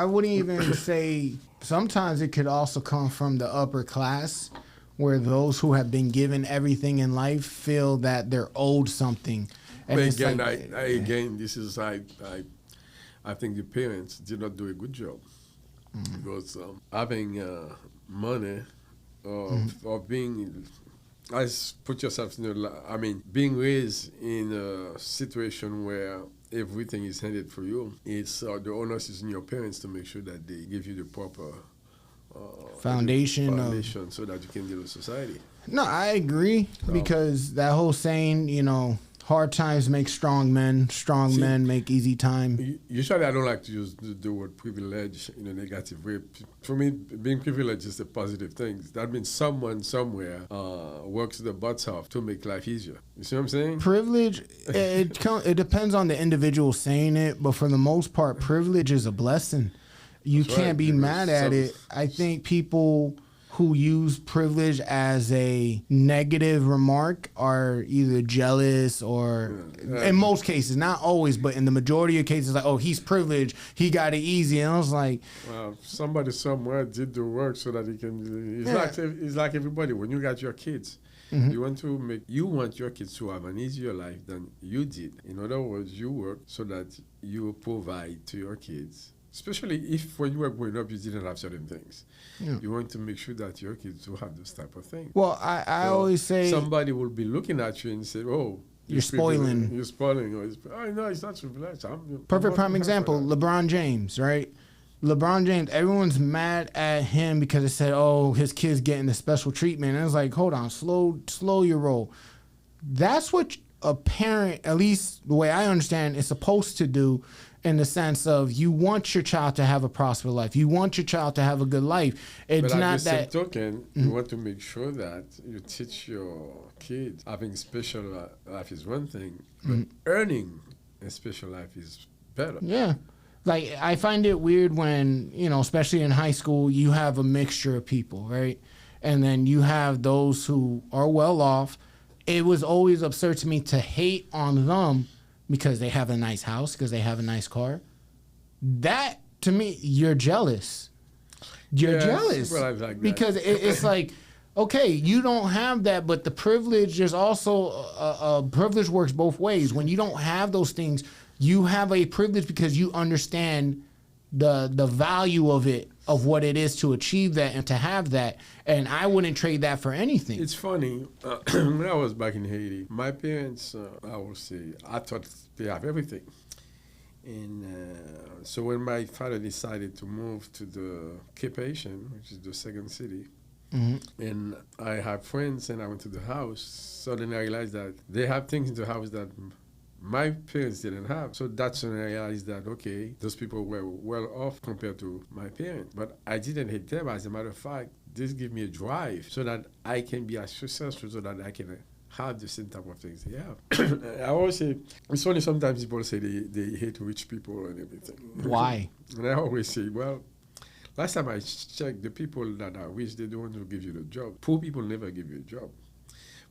wouldn't even say, sometimes it could also come from the upper class, where those who have been given everything in life feel that they're owed something. And but again, this is I think the parents did not do a good job, because having money or being... put yourself in being raised in a situation where everything is handed for you. It's the onus is in your parents to make sure that they give you the proper foundation so that you can deal with society. No, I agree, because that whole saying, Hard times make strong men. Strong men make easy time. Usually, I don't like to use the word privilege in a negative way. For me, being privileged is a positive thing. That means someone somewhere works their butts off to make life easier. You see what I'm saying? Privilege, it depends on the individual saying it, but for the most part, privilege is a blessing. You That's can't right, be because mad at it. I think people who use privilege as a negative remark are either jealous or, in most cases, not always, but in the majority of cases, like, oh, he's privileged, he got it easy. And I was like, well, somebody somewhere did the work so that he can. It's like everybody. When you got your kids, you want your kids to have an easier life than you did. In other words, you work so that you provide to your kids. Especially if when you were growing up, you didn't have certain things. Yeah. You want to make sure that your kids will have those type of things. Well, I always say... somebody will be looking at you and say, oh... You're spoiling. You're spoiling. Oh, no, it's not privilege. Perfect prime example, LeBron James, right? LeBron James, everyone's mad at him because they said, oh, his kid's getting the special treatment. And it's like, hold on, slow your roll. That's what a parent, at least the way I understand, is supposed to do, in the sense of you want your child to have a prosperous life. You want your child to have a good life. It's but not at the that... same token, you want to make sure that you teach your kids having special life is one thing, but earning a special life is better. Yeah. Like, I find it weird when, especially in high school, you have a mixture of people, right? And then you have those who are well off. It was always absurd to me to hate on them because they have a nice house, because they have a nice car. That, to me, you're jealous. You're jealous. Well, like because it's like, okay, you don't have that, but the privilege, there's also a privilege works both ways. When you don't have those things, you have a privilege because you understand the value of it, of what it is to achieve that and to have that. And I wouldn't trade that for anything. It's funny. When I was back in Haiti, my parents, I would say, I thought they have everything. And so when my father decided to move to the Cape Haitian, which is the second city, and I had friends and I went to the house, suddenly I realized that they have things in the house that my parents didn't have. So that's when I realized that, okay, those people were well off compared to my parents. But I didn't hate them. As a matter of fact, this gave me a drive so that I can be as successful, so that I can have the same type of things they have. I always say, it's funny, sometimes people say they hate rich people and everything. Why? And I always say, well, last time I checked, the people that are rich, they're the ones who give you the job. Poor people never give you a job.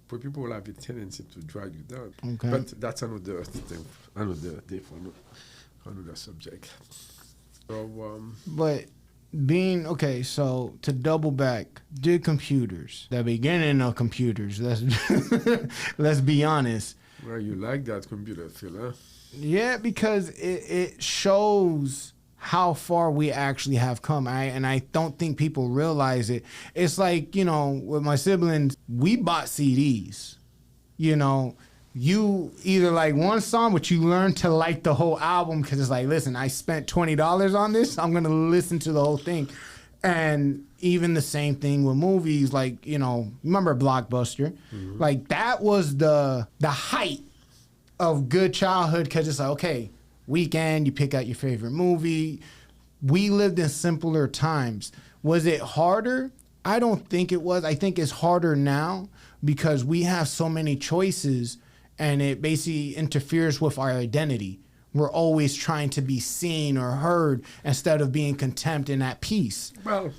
Poor people have a tendency to drag you down. Okay. But that's another thing, another day for another subject. So, but being, okay, so to double back, did computers, the beginning of computers, let's be honest. Well, you like that computer feel, huh? Yeah, because it shows how far we actually have come. And I don't think people realize it. It's like, with my siblings, we bought CDs. You either like one song, but you learn to like the whole album because it's like, listen, I spent $20 on this. I'm going to listen to the whole thing. And even the same thing with movies, like, remember Blockbuster? Mm-hmm. Like, that was the height of good childhood because it's like, okay, weekend, you pick out your favorite movie. We lived in simpler times. Was it harder? I don't think it was. I think it's harder now because we have so many choices and it basically interferes with our identity. We're always trying to be seen or heard instead of being content and at peace. Well,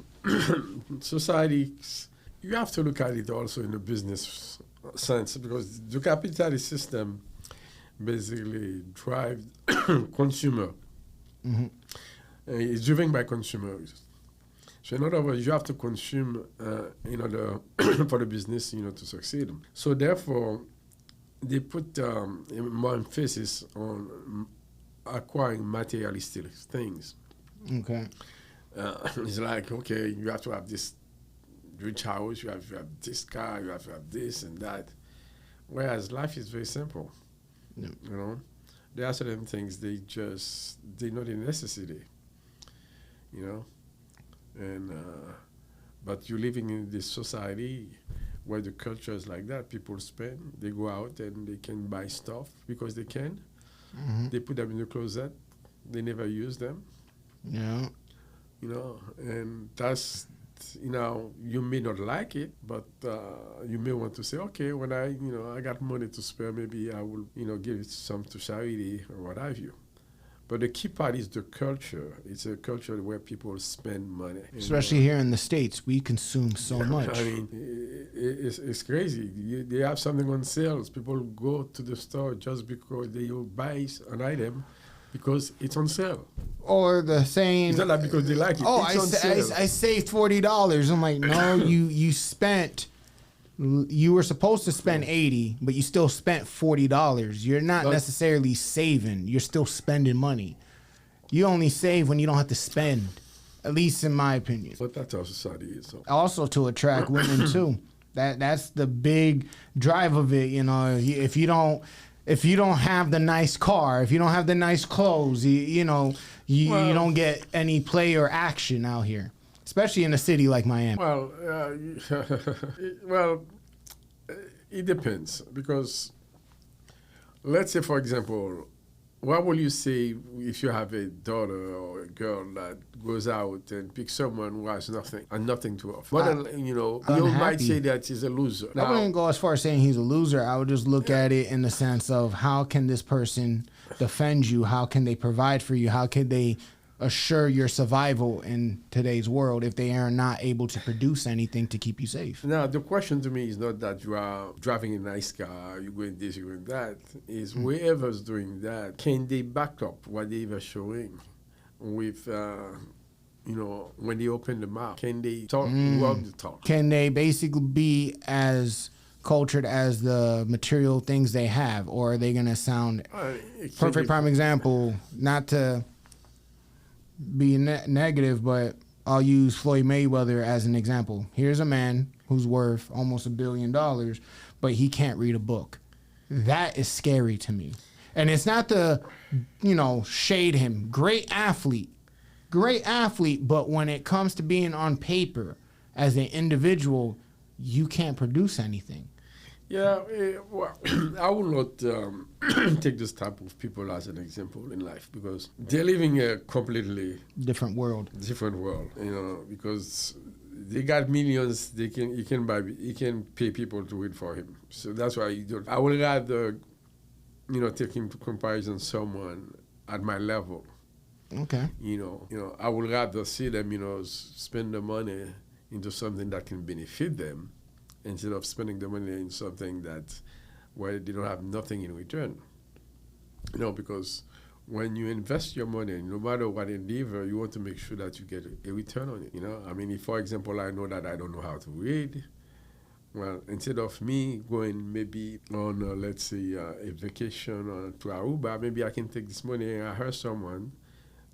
society, you have to look at it also in a business sense because the capitalist system basically drives consumer. Mm-hmm. It's driven by consumers. So in other words, you have to consume in order for the business, to succeed. So therefore, they put more emphasis on acquiring materialistic things. Okay. It's like, okay, you have to have this rich house, you have to have this car, you have to have this and that. Whereas life is very simple. Yeah. There are certain things they're not a necessity. And but you're living in this society where the culture is like that. People spend, they go out and they can buy stuff because they can. They put them in the closet. They never use them. Yeah. You know, and that's, you know, you may not like it, but you may want to say, okay, when I got money to spare, maybe I will, give it some to charity or what have you. But the key part is the culture. It's a culture where people spend money. Especially here in the States, we consume so much. I mean, it's crazy. They have something on sales. People go to the store just because they will buy an item because it's on sale. Or the saying, it's not like because they like it. Oh, it's on sale. I saved $40. I'm like, no, you were supposed to spend $80, but you still spent $40. You're not necessarily saving. You're still spending money. You only save when you don't have to spend, at least in my opinion. But that's how society is. So. Also to attract women too. That's the big drive of it. If you don't have the nice car, if you don't have the nice clothes, you don't get any play or action out here. Especially in a city like Miami. Well, it depends, because let's say, for example, what will you say if you have a daughter or a girl that goes out and picks someone who has nothing and nothing to offer? But you might say that he's a loser. I wouldn't go as far as saying he's a loser. I would just look at it in the sense of how can this person defend you? How can they provide for you? How can they assure your survival in today's world if they are not able to produce anything to keep you safe? Now, the question to me is not that you are driving a nice car, you're going this, you're going that. Is whoever's doing that, can they back up what they're showing with, when they open the mouth? Can they talk, walk the talk? Can they basically be as cultured as the material things they have? Or are they going to sound... Perfect prime example, not to be negative, but I'll use Floyd Mayweather as an example. Here's a man who's worth almost $1 billion, but he can't read a book. That is scary to me. And it's not to, shade him. Great athlete, but when it comes to being on paper as an individual, you can't produce anything. Yeah, well, I will not take this type of people as an example in life, because they're living a completely different world. Because they got millions. He can pay people to wait for him. So that's why I would rather, take into comparison someone at my level. Okay. I would rather see them, spend the money into something that can benefit them, instead of spending the money in something where they don't have nothing in return. Because when you invest your money, no matter what endeavor, you want to make sure that you get a return on it. I mean, if, for example, I know that I don't know how to read, well, instead of me going maybe on, let's say, a vacation to Aruba, maybe I can take this money and hire someone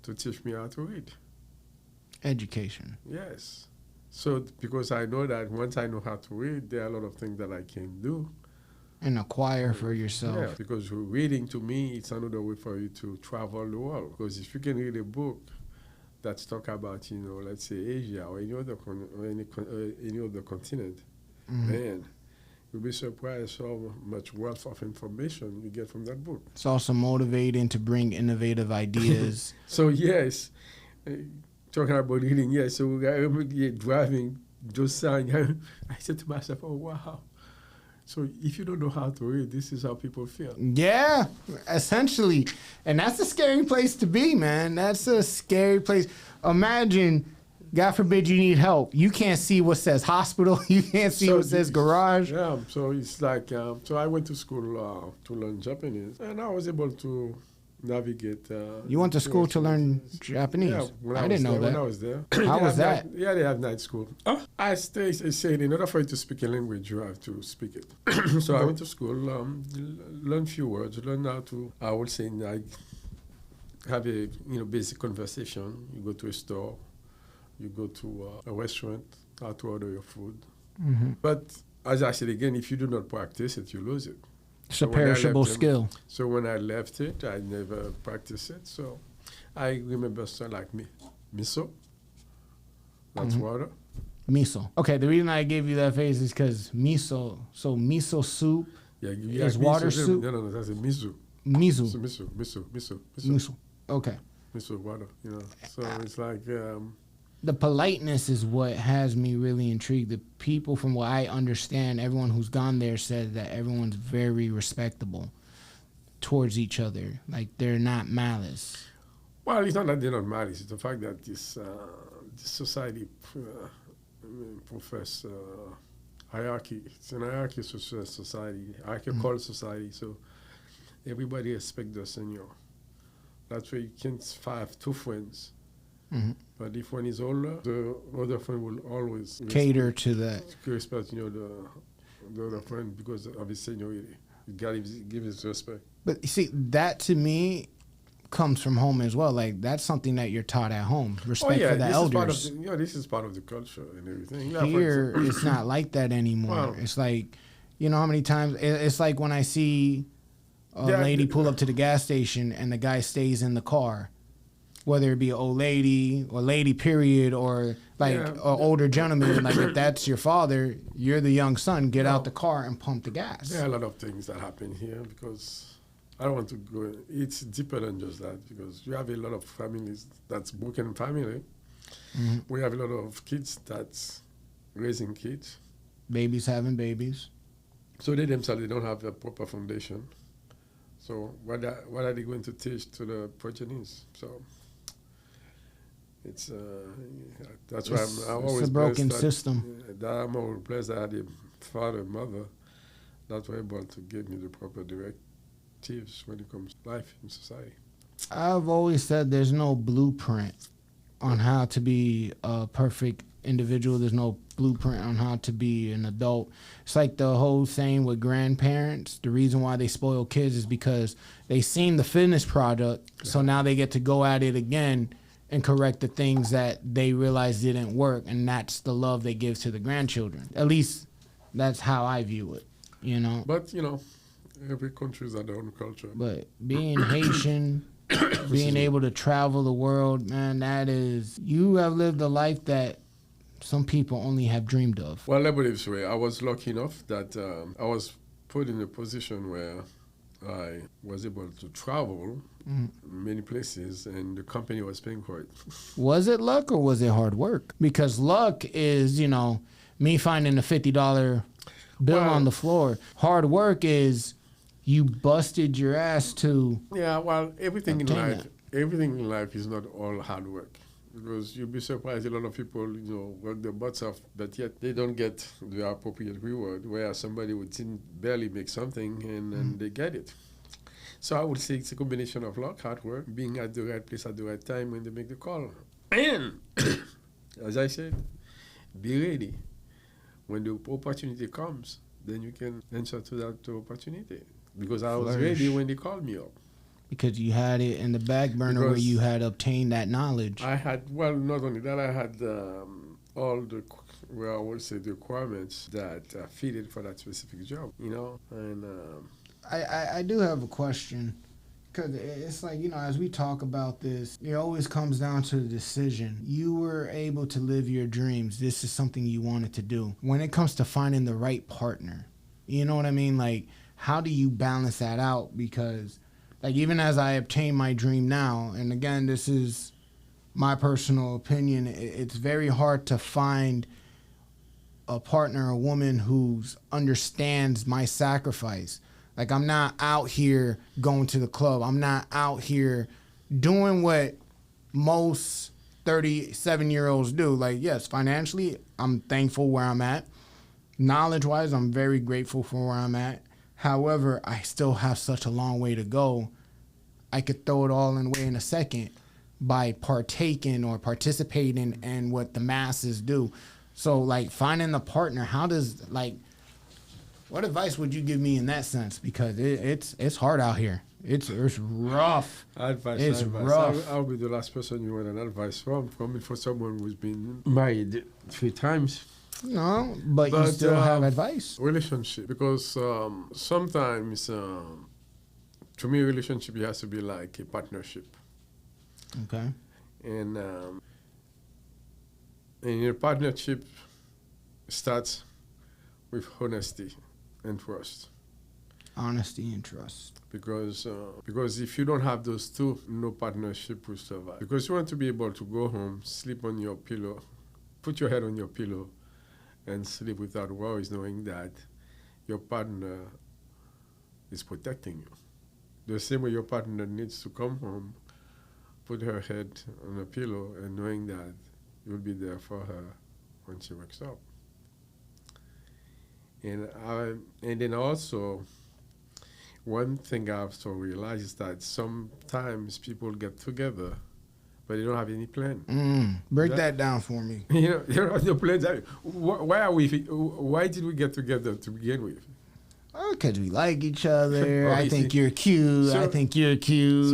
to teach me how to read. Education. Yes. So, because I know that once I know how to read, there are a lot of things that I can do. And acquire for yourself. Yeah, because reading, to me, it's another way for you to travel the world. Because if you can read a book that's talk about, let's say Asia or any other continent, man, you'll be surprised how much wealth of information you get from that book. It's also motivating to bring innovative ideas. So, yes. Talking about reading, yeah. So I remember driving, just saying, I said to myself, oh, wow. So if you don't know how to read, this is how people feel. Yeah, essentially. And that's a scary place to be, man. That's a scary place. Imagine, God forbid you need help. You can't see what says hospital. You can't see what says garage. Yeah, so it's like, so I went to school to learn Japanese, and I was able to navigate. You went to school to learn Japanese? Yeah, I didn't know that. When I was there. How was that? They have night school. I said, in order for you to speak a language, you have to speak it. So I went to school, learn few words, learn how to, I would say, like, have a basic conversation. You go to a store, you go to a restaurant, how to order your food. Mm-hmm. But as I said again, if you do not practice it, you lose it. It's a perishable skill. So when I left it, I never practiced it. So I remember stuff like miso, that's water. Miso. Okay, the reason I gave you that face is because miso. So miso soup is water soup. No, that's a miso. Miso. Miso. Okay. Miso water, So it's like the politeness is what has me really intrigued. The people, from what I understand, everyone who's gone there said that everyone's very respectable towards each other. Like, they're not malice. Well, it's not that they're not malice. It's the fact that this society profess hierarchy. It's an hierarchy society, hierarchical society. So everybody expects the senior. That's why you can't have two friends. Mm-hmm. But if one is older, the other friend will always cater to that. Respect, the other friend because of his seniority. You gotta give his respect. But you see, that to me comes from home as well. Like, that's something that you're taught at home. Respect for the elders. This is part of the culture and everything. Here, it's not like that anymore. Well, it's like, how many times it's like when I see a lady pull up to the gas station and the guy stays in the car. Whether it be an old lady or lady period or like an older gentleman, like if that's your father, you're the young son, get out the car and pump the gas. There are a lot of things that happen here because I don't want to go, it's deeper than just that because you have a lot of families that's broken family. Mm-hmm. We have a lot of kids that's raising kids. Babies having babies. So they themselves, they don't have a proper foundation. So what are they going to teach to the progenies? So it's that's why I'm always it's a broken system. I'm always blessed that I had a father and mother that were able to give me the proper directives when it comes to life in society. I've always said there's no blueprint on how to be a perfect individual. There's no blueprint on how to be an adult. It's like the whole thing with grandparents. The reason why they spoil kids is because they seen the finished product, so now they get to go at it again and correct the things that they realized didn't work, and that's the love they give to the grandchildren. At least that's how I view it, But, every country has their own culture. But being Haitian, being able to travel the world, man, you have lived a life that some people only have dreamed of. Well, I believe so. I was lucky enough that I was put in a position where I was able to travel many places, and the company was paying for it. Was it luck or was it hard work? Because luck is, me finding a $50 bill on the floor. Hard work is you busted your ass to. Yeah, well, everything in life is not all hard work. Because you'll be surprised a lot of people, work their butts off, but yet they don't get the appropriate reward, where somebody would barely make something and they get it. So I would say it's a combination of luck, hard work, being at the right place at the right time when they make the call. And, as I said, be ready. When the opportunity comes, then you can answer to that opportunity. Because I was ready when they called me up. Because you had it in the back burner where you had obtained that knowledge. I had, well, not only that, I had all the, I would say, the requirements that fitted for that specific job, and... I do have a question, because it's like, as we talk about this, it always comes down to the decision. You were able to live your dreams. This is something you wanted to do. When it comes to finding the right partner, you know what I mean? Like, how do you balance that out? Because, like, even as I obtain my dream now, and again, this is my personal opinion, it's very hard to find a partner, a woman who understands my sacrifice. Like, I'm not out here going to the club. I'm not out here doing what most 37-year-olds do. Like, yes, financially, I'm thankful where I'm at. Knowledge-wise, I'm very grateful for where I'm at. However, I still have such a long way to go. I could throw it all away in a second by partaking or participating in what the masses do. So, like, finding a partner, what advice would you give me in that sense? Because it's hard out here. It's rough. Advice. Rough. I'll be the last person you want an advice from. Coming for someone who's been married 3 times. No, but you still have advice. Relationship. Because sometimes, to me, relationship has to be like a partnership. Okay. And in a partnership, starts with honesty and trust. Honesty and trust. Because if you don't have those two, no partnership will survive. Because you want to be able to go home, sleep on your pillow, put your head on your pillow, and sleep without worries, knowing that your partner is protecting you. The same way your partner needs to come home, put her head on a pillow, and knowing that you'll be there for her when she wakes up. And then also, one thing I've also realized is that sometimes people get together, but they don't have any plan. Break that down for me. You know, they don't have no plans. Why did we get together to begin with? Because we like each other. I think you're cute. I think you're cute.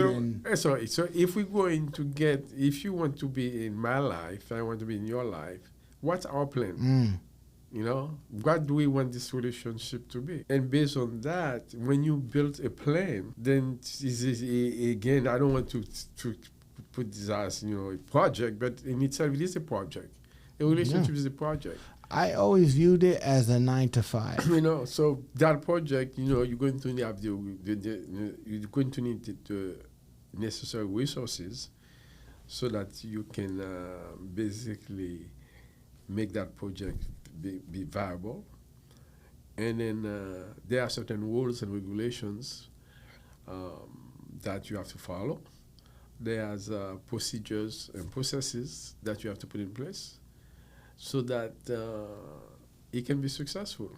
So if we're going to if you want to be in my life, I want to be in your life, what's our plan? You know, what do we want this relationship to be? And based on that, when you build a plan, then again, I don't want to put this as, a project, but in itself, it is a project. A relationship is a project. I always viewed it as a 9 to 5. So that project, you're going to have you're going to need the necessary resources so that you can basically make that project be viable. And then there are certain rules and regulations that you have to follow. There's procedures and processes that you have to put in place so that it can be successful.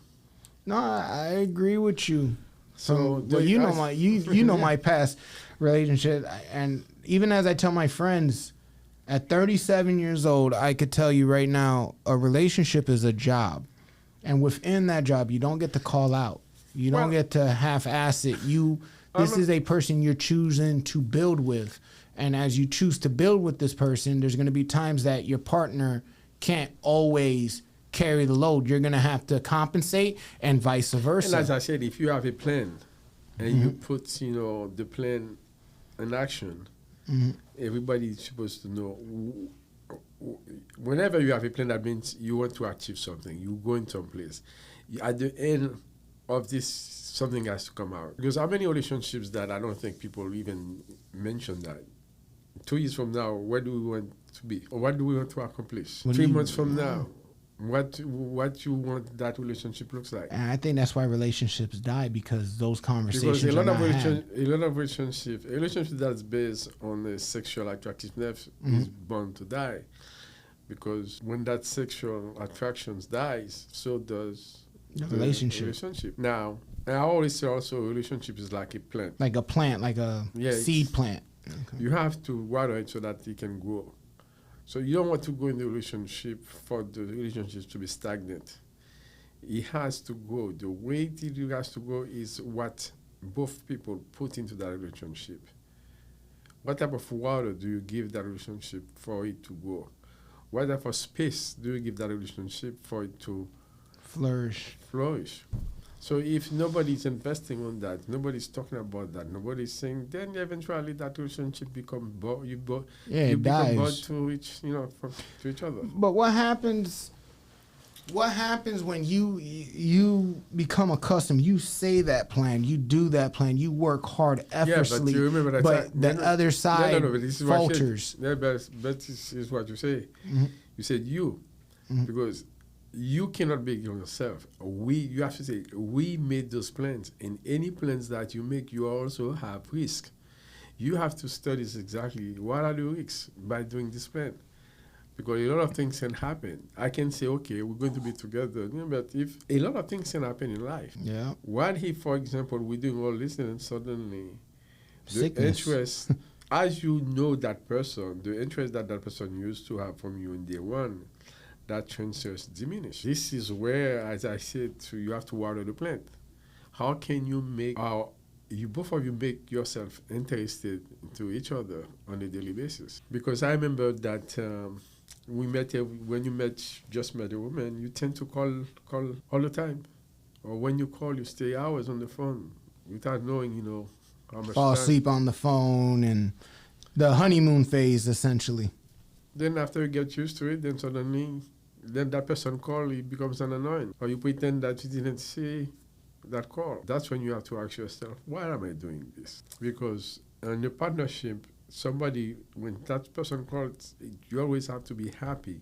No, I agree with you. So you know my past relationship, and even as I tell my friends, at 37 years old, I could tell you right now, a relationship is a job, and within that job, you don't get to call out. You don't get to half-ass it. This is a person you're choosing to build with, and as you choose to build with this person, there's going to be times that your partner can't always carry the load. You're going to have to compensate and vice versa. And as I said, if you have a plan and you put, the plan in action, everybody's supposed to know. Whenever you have a plan, that means you want to achieve something. You're going someplace. At the end of this, something has to come out. Because how many relationships that I don't think people even mention that 2 years from now, where do we want to be? Or what do we want to accomplish? 3 months from now, what you want that relationship looks like? And I think that's why relationships die, because those conversations because are not had. A lot of relationship that's based on the sexual attractiveness is bound to die. Because when that sexual attraction dies, so does the relationship. Now, and I always say also a relationship is like a plant. Like a plant, like a seed plant. Okay. You have to water it so that it can grow. So you don't want to go in the relationship for the relationship to be stagnant. It has to grow. The way it has to grow is what both people put into that relationship. What type of water do you give that relationship for it to grow? What type of space do you give that relationship for it to flourish? So if nobody's investing on that, nobody's talking about that, nobody's saying, then eventually that relationship become bored. You become bored to each other. But what happens when you become accustomed? You say that plan, you do that plan, you work hard effortlessly. Yeah, but you remember that the other side falters. But this is what you say. You said because you cannot make yourself. You have to say, we made those plans. And any plans that you make, you also have risk. You have to study exactly what are the risks by doing this plan. Because a lot of things can happen. I can say, okay, we're going to be together. But if a lot of things can happen in life. Yeah. What if, for example, we're doing all this and suddenly sickness. The interest, as you know that person, the interest that person used to have from you in day one, that transfers diminish. This is where, as I said, you have to water the plant. How can you both of you make yourself interested to each other on a daily basis? Because I remember that when you just met a woman, you tend to call all the time. Or when you call, you stay hours on the phone without knowing, how much fall time. Asleep on the phone, and the honeymoon phase, essentially. Then after you get used to it, then suddenly Then that person call, it becomes an annoying. Or you pretend that you didn't see that call. That's when you have to ask yourself, why am I doing this? Because in a partnership, somebody, when that person calls, you always have to be happy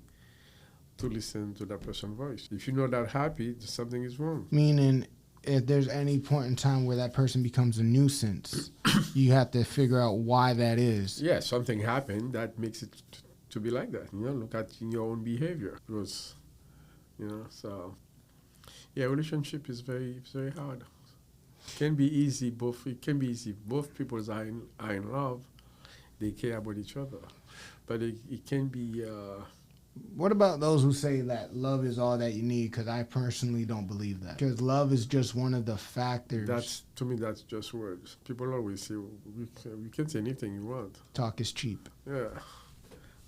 to listen to that person's voice. If you're not that happy, something is wrong. Meaning, if there's any point in time where that person becomes a nuisance, you have to figure out why that is. Yeah, something happened that makes it to be like that. Look at your own behavior. Because, so yeah, relationship is very, very hard. It can be easy. Both people are in love. They care about each other, but it can be. What about those who say that love is all that you need? Because I personally don't believe that. Because love is just one of the factors. To me, that's just words. People always say, we can say anything you want. Talk is cheap. Yeah.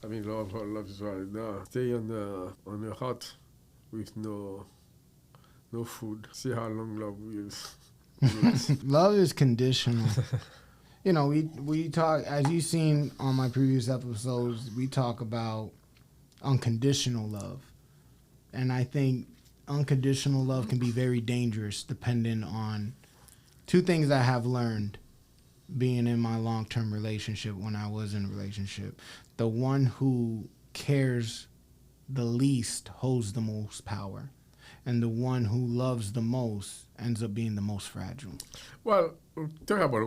I mean, love is all. No, stay on the hut with no food. See how long love is. Love is conditional. We talk, as you've seen on my previous episodes, we talk about unconditional love. And I think unconditional love can be very dangerous depending on two things I have learned being in my long-term relationship when I was in a relationship. The one who cares the least holds the most power. And the one who loves the most ends up being the most fragile. Well, talk about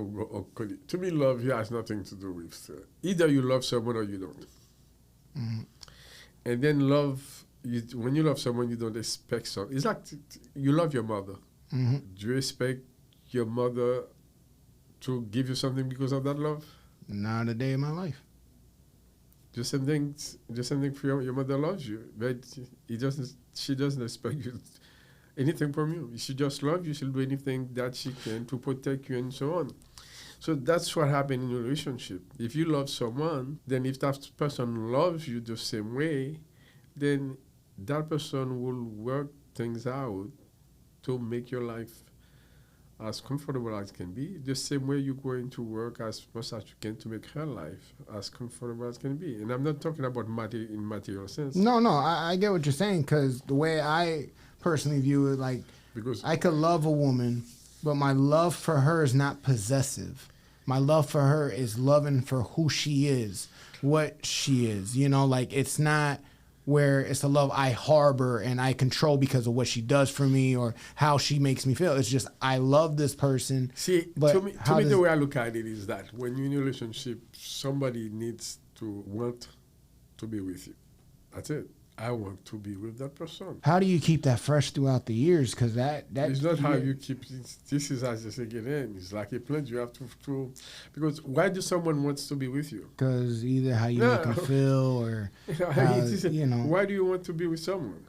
to me, love has nothing to do with either you love someone or you don't. Mm-hmm. And then when you love someone, you don't expect something. It's like you love your mother. Mm-hmm. Do you expect your mother to give you something because of that love? Not a day in my life. Just something for your mother loves you, but she doesn't expect anything from you. She just loves you. She'll do anything that she can to protect you and so on. So that's what happens in a relationship. If you love someone, then if that person loves you the same way, then that person will work things out to make your life as comfortable as can be, the same way you're going to work as much as you can to make her life as comfortable as can be. And I'm not talking about in material sense. No, I get what you're saying, because the way I personally view it, like, because I could love a woman, but my love for her is not possessive. My love for her is loving for who she is, what she is. It's not where it's a love I harbor and I control because of what she does for me or how she makes me feel. It's just, I love this person. See, to me, the way I look at it is that when you're in a relationship, somebody needs to want to be with you. That's it. I want to be with that person. How do you keep that fresh throughout the years? Because that it's not how you keep it. This is, as I say again, it's like a plant. You have to because why do someone wants to be with you? Because either how you make them feel or why do you want to be with someone?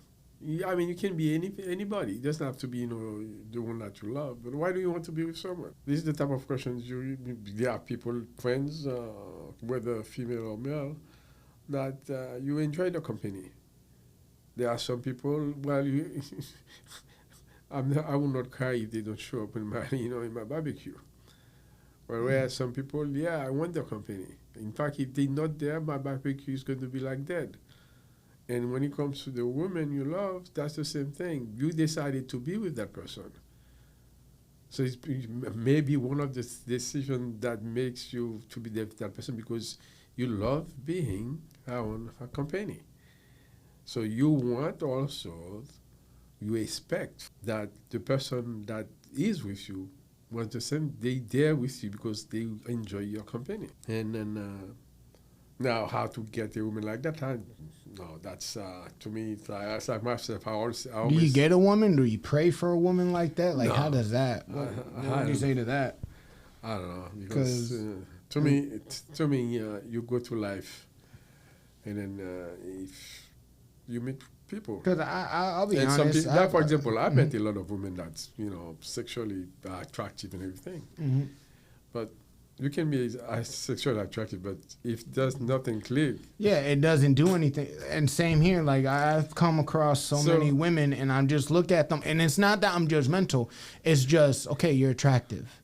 I mean, you can be anybody. It doesn't have to be the one that you love. But why do you want to be with someone? This is the type of questions there are people, friends, whether female or male, that you enjoy the company. There are some people, I will not cry if they don't show up in my barbecue. But whereas some people, I want their company. In fact, if they're not there, my barbecue is going to be like that. And when it comes to the woman you love, that's the same thing. You decided to be with that person. So it's maybe one of the decisions that makes you to be with that person because you love being around her company. So you want also, you expect that the person that is with you wants the same, they're there with you because they enjoy your company. And then now how to get a woman like that, that's, to me, it's like myself, I always... Do you get a woman? Do you pray for a woman like that? Like, no. How does that? What do you say to that? I don't know. Because to me, you go through life and then if... you meet people. Because I'll be honest. For example, I met a lot of women that's, sexually attractive and everything. Mm-hmm. But you can be sexually attractive, but if there's nothing click. Yeah, it doesn't do anything. And same here. Like, I've come across so many women, and I just look at them, and it's not that I'm judgmental. It's just, okay, you're attractive.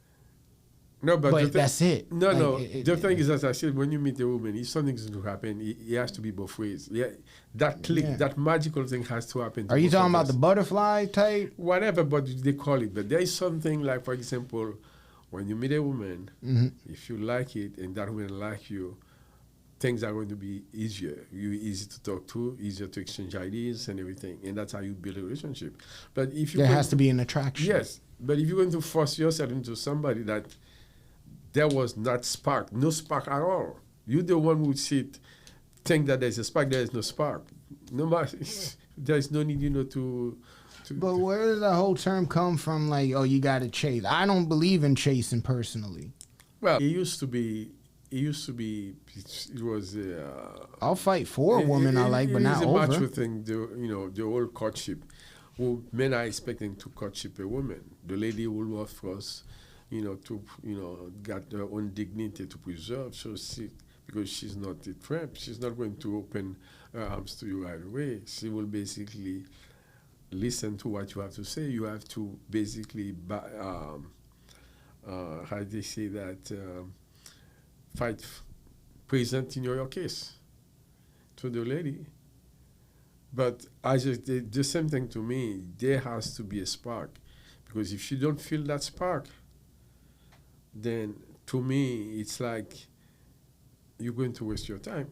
No, but that's it. No, Like, no. The thing is, as I said, when you meet a woman, if something's going to happen, it has to be both ways. Yeah, that click, Yeah. that magical thing has to happen. Are you talking about the the butterfly type? whatever, but they call it. But there is something like, for example, when you meet a woman, if you like it and that woman like you, things are going to be easier. You're easy to talk to, easier to exchange ideas and everything, and that's how you build a relationship. But if you There has to be an attraction. yes, but if you're going to force yourself into somebody that there was not spark, no spark at all. You're the one who think that there's a spark, there is no spark. No matter, there's no need, to. But where does that whole term come from? Like, oh, you got to chase. I don't believe in chasing personally. Well, it used to be. It was. I'll fight for a woman I like, but not over. It's a macho thing. The whole courtship. Well, men are expecting to courtship a woman. The lady will, of course, got her own dignity to preserve. So because she's not a tramp, she's not going to open her arms to you right away. She will basically listen to what you have to say. You have to basically, how do they say that, presenting your case to the lady. But the same thing to me, there has to be a spark. Because if you don't feel that spark, then to me, it's like you're going to waste your time.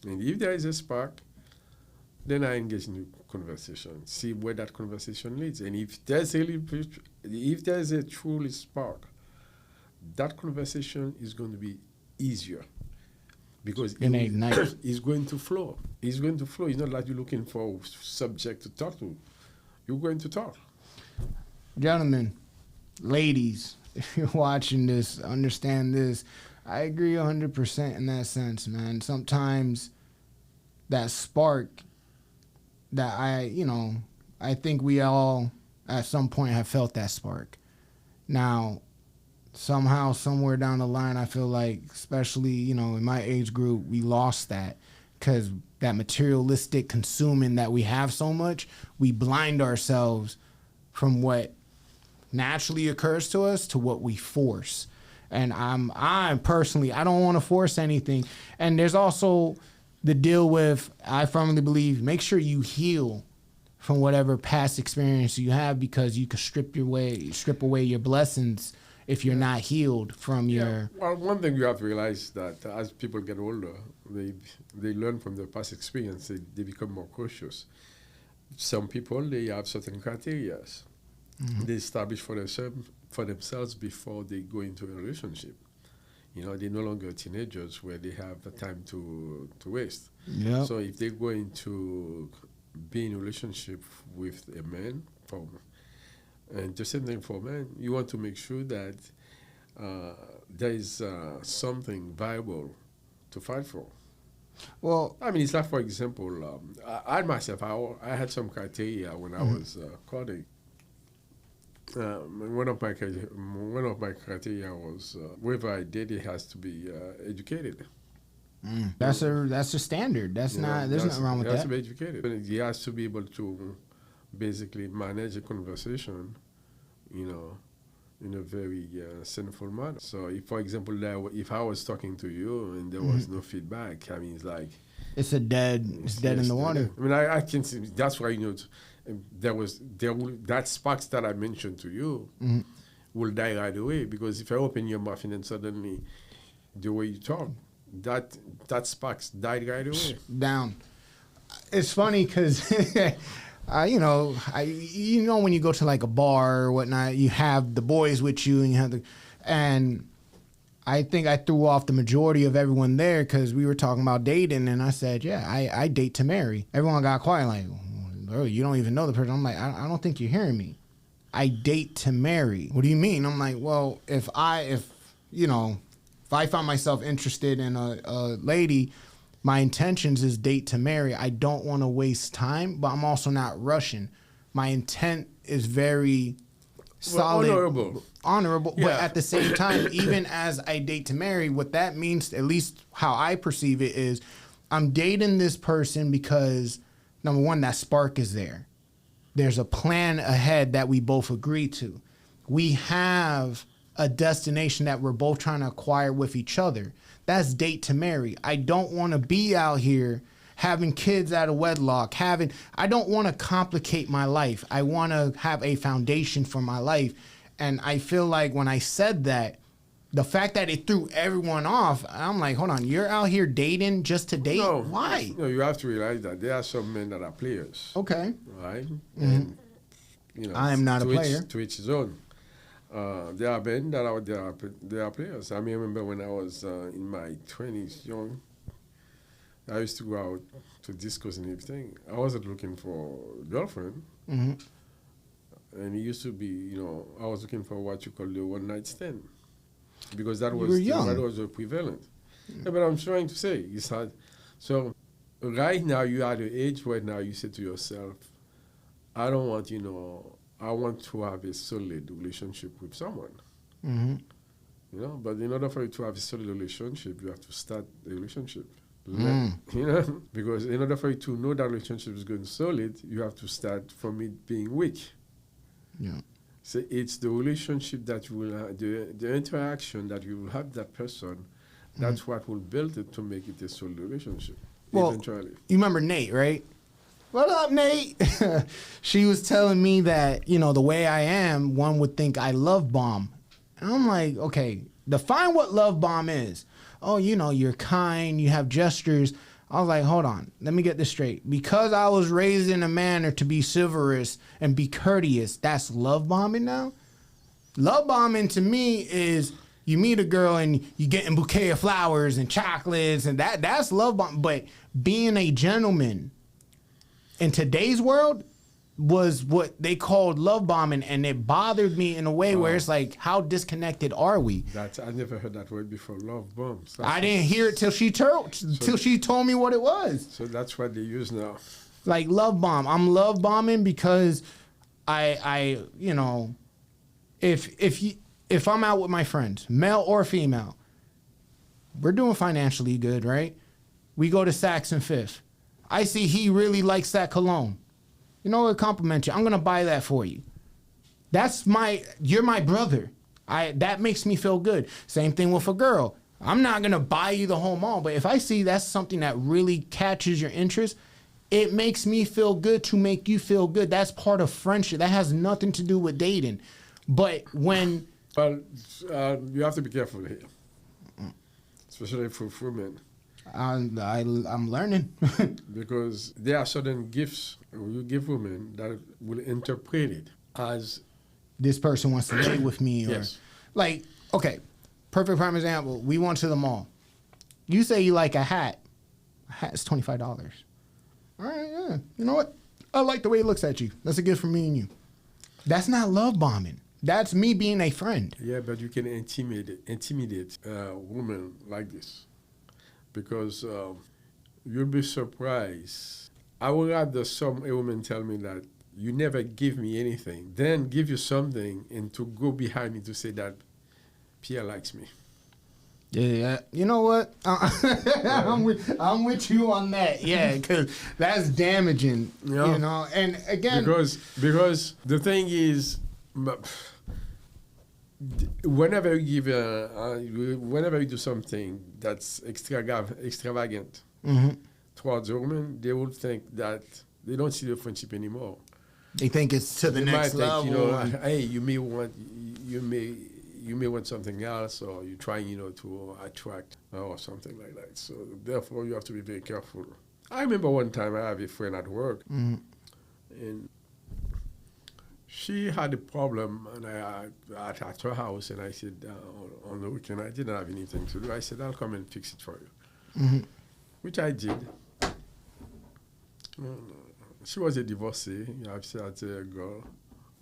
And if there is a spark, then I engage in a conversation, see where that conversation leads. And if there's a truly spark, that conversation is going to be easier because it's going to flow. It's going to flow. It's not like you're looking for a subject to talk to. You're going to talk. Gentlemen, ladies, if you're watching this, understand this. I agree 100% in that sense, man. Sometimes that spark that I think we all at some point have felt that spark. Now, somehow, somewhere down the line, I feel like, especially, in my age group, we lost that because that materialistic consuming that we have so much, we blind ourselves from what naturally occurs to us to what we force. And I'm personally, I don't want to force anything. And there's also the deal with, I firmly believe, make sure you heal from whatever past experience you have, because you can strip away your blessings if you're not healed from your... Well, one thing you have to realize that as people get older, they learn from their past experience. They become more cautious. Some people, they have certain criteria. They establish for themselves before they go into a relationship. They're no longer teenagers where they have the time to waste. Yep. So if they're going to be in a relationship with a man, and the same thing for men, you want to make sure that there is something viable to fight for. Well, I mean, it's like, for example, I myself, I had some criteria when I was courting. One of my criteria was whoever I date, it has to be educated. That's a standard. There's nothing wrong with that. He has to be educated. But he has to be able to basically manage a conversation, in a very sinful manner. So, if, for example, if I was talking to you and there was no feedback, I mean, it's like it's dead in the water. I mean, I can see that's why that sparks that I mentioned to you will die right away, because if I open your mouth and then suddenly the way you talk, that sparks died right away. Down. It's funny because when you go to like a bar or whatnot, you have the boys with you and I think I threw off the majority of everyone there because we were talking about dating, and I said, yeah, I date to marry. Everyone got quiet like, bro, you don't even know the person. I'm like, I don't think you're hearing me. I date to marry. What do you mean? I'm like, well, if I find myself interested in a lady, my intentions is date to marry. I don't want to waste time, but I'm also not rushing. My intent is very solid, honorable, yeah. But at the same time, even as I date to marry, what that means, at least how I perceive it, is I'm dating this person because, number one, that spark is there. There's a plan ahead that we both agree to. We have a destination that we're both trying to acquire with each other. That's date to marry. I don't want to be out here having kids out of wedlock, I don't want to complicate my life. I want to have a foundation for my life. And I feel like when I said that, the fact that it threw everyone off, I'm like, hold on, you're out here dating just to date? No, why? No, you have to realize that there are some men that are players. Okay. Right? Mm-hmm. And, I am not a player. To each his own. There are men that they are players. I remember when I was in my 20s, young, I used to go out to discos and everything. I wasn't looking for a girlfriend. Mm-hmm. And it used to be, I was looking for what you call the one-night stand. Because that You was were young. that was prevalent. Yeah, but I'm trying to say, it's hard. So right now, you are at the age where now you say to yourself, I don't want, I want to have a solid relationship with someone. Mm-hmm. But in order for you to have a solid relationship, you have to start the relationship. Because in order for you to know that relationship is going solid, you have to start from it being weak. Yeah. So it's the relationship that you will have, the interaction that you will have with that person, that's what will build it to make it a solid relationship, eventually. You remember Nate, right? What up, Nate? She was telling me that, the way I am, one would think I love bomb. And I'm like, okay, define what love bomb is. Oh, you're kind, you have gestures. I was like, hold on, let me get this straight. Because I was raised in a manner to be chivalrous and be courteous, that's love bombing now? Love bombing to me is you meet a girl and you get a bouquet of flowers and chocolates, and that's love bombing. But being a gentleman in today's world was what they called love bombing, and it bothered me in a way where it's like, how disconnected are we? I never heard that word before, love bombs. I didn't hear it till she told me what it was. So that's what they use now. Like love bomb. I'm love bombing because I if I'm out with my friends, male or female, we're doing financially good, right? We go to Saks and Fifth. I see he really likes that cologne. You know what? Compliment you. I'm gonna buy that for you. You're my brother. That makes me feel good. Same thing with a girl. I'm not gonna buy you the whole mall, but if I see that's something that really catches your interest, it makes me feel good to make you feel good. That's part of friendship. That has nothing to do with dating. But when you have to be careful here, especially for women. I'm learning. Because there are certain gifts you give women that will interpret it as this person wants to lay with me. Or, yes. Like, okay, perfect prime example. We went to the mall. You say you like a hat. A hat is $25. All right, yeah. You know what? I like the way it looks at you. That's a gift from me and you. That's not love bombing. That's me being a friend. Yeah, but you can intimidate a woman like this. Because you'll be surprised. I would rather a woman tell me that you never give me anything, then give you something and to go behind me to say that Pierre likes me. Yeah, you know what? I'm with you on that. Yeah, because that's damaging. And again, because the thing is, whenever you do something that's extravagant towards a woman, they will think that they don't see the friendship anymore. They think it's to the next level. Hey, you may want something else, or you're trying, to attract or something like that. So therefore, you have to be very careful. I remember one time I have a friend at work, and she had a problem, and at her house, and I said, on the weekend, I didn't have anything to do. I said, I'll come and fix it for you, which I did. She was a divorcee, as a girl.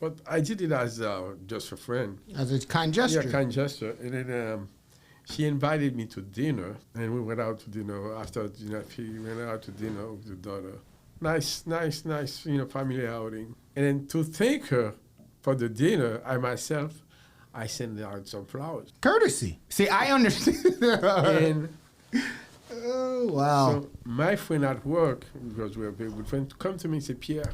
But I did it as just a friend. As a kind gesture. Yeah, kind gesture. And then she invited me to dinner, and we went out to dinner. After dinner, she went out to dinner with the daughter. Nice, family outing. And then to thank her for the dinner, I sent her out some flowers. Courtesy. See, I understand. And oh, wow. So my friend at work, because we were very good friends, come to me and say, Pierre,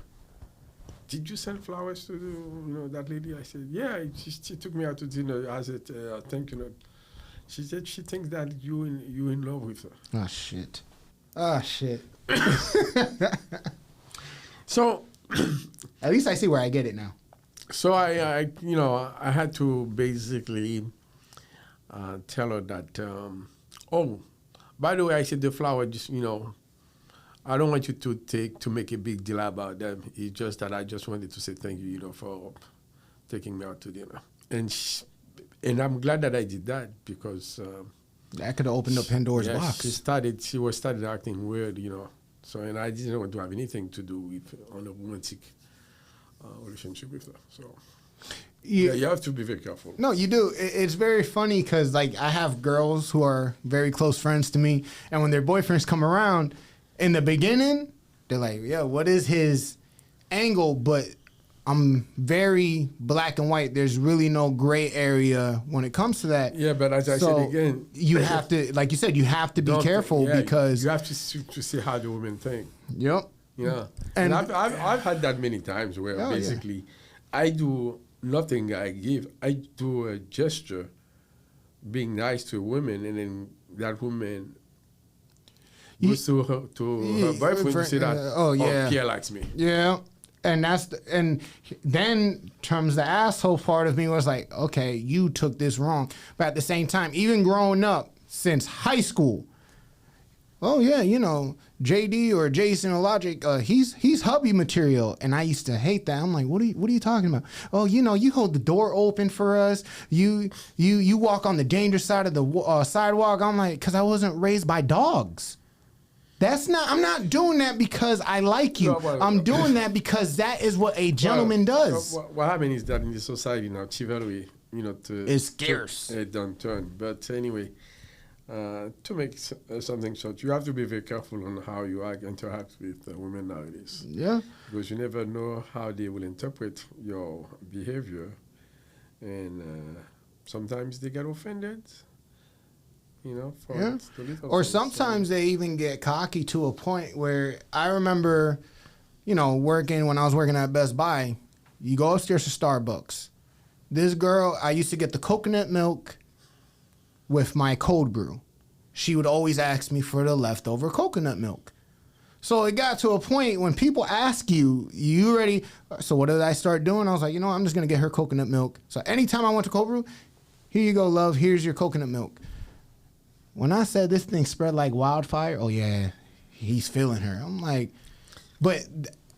did you sell flowers to that lady? I said, yeah. She took me out to dinner as a thank you note. She said she thinks that you in love with her. Oh, shit. Oh, shit. So, at least I see where I get it now. So I had to basically tell her that. Oh, by the way, I said the flower. Just I don't want you to make a big deal about them. It's just that I just wanted to say thank you, for taking me out to dinner. And I'm glad that I did that because that could have opened up Pandora's box. She started acting weird, So and I didn't want to have anything to do with on a romantic relationship with her. So you have to be very careful. No, you do. It's very funny because I have girls who are very close friends to me, and when their boyfriends come around, in the beginning, they're like, "Yeah, what is his angle?" But I'm very black and white. There's really no gray area when it comes to that. Yeah, but as I said again, you have to, like you said, you have to be careful because you have to see how the women think. Yep. Yeah, and I've had that many times where basically I do nothing. I do a gesture, being nice to a woman, and then that woman goes to her boyfriend to say that Pierre likes me. Yeah. And then comes the asshole part of me was like, okay, you took this wrong. But at the same time, even growing up since high school, oh yeah, JD or Jason or Logic, he's hubby material. And I used to hate that. I'm like, what are you talking about? Oh, you hold the door open for us. You walk on the dangerous side of the sidewalk. I'm like, because I wasn't raised by dogs. I'm not doing that because I like you. I'm doing that because that is what a gentleman does. What happens is that in the society now, chivalry, is scarce. A downturn. But anyway, to make something short, you have to be very careful on how you interact with women nowadays. Yeah. Because you never know how they will interpret your behavior. And sometimes they get offended. Or sometimes they even get cocky to a point where I remember, when I was working at Best Buy, you go upstairs to Starbucks. This girl, I used to get the coconut milk with my cold brew. She would always ask me for the leftover coconut milk. So it got to a point when people ask you ready? So what did I start doing? I was like, I'm just going to get her coconut milk. So anytime I went to cold brew, here you go, love, here's your coconut milk. When I said this thing spread like wildfire, oh yeah, he's feeling her. I'm like, but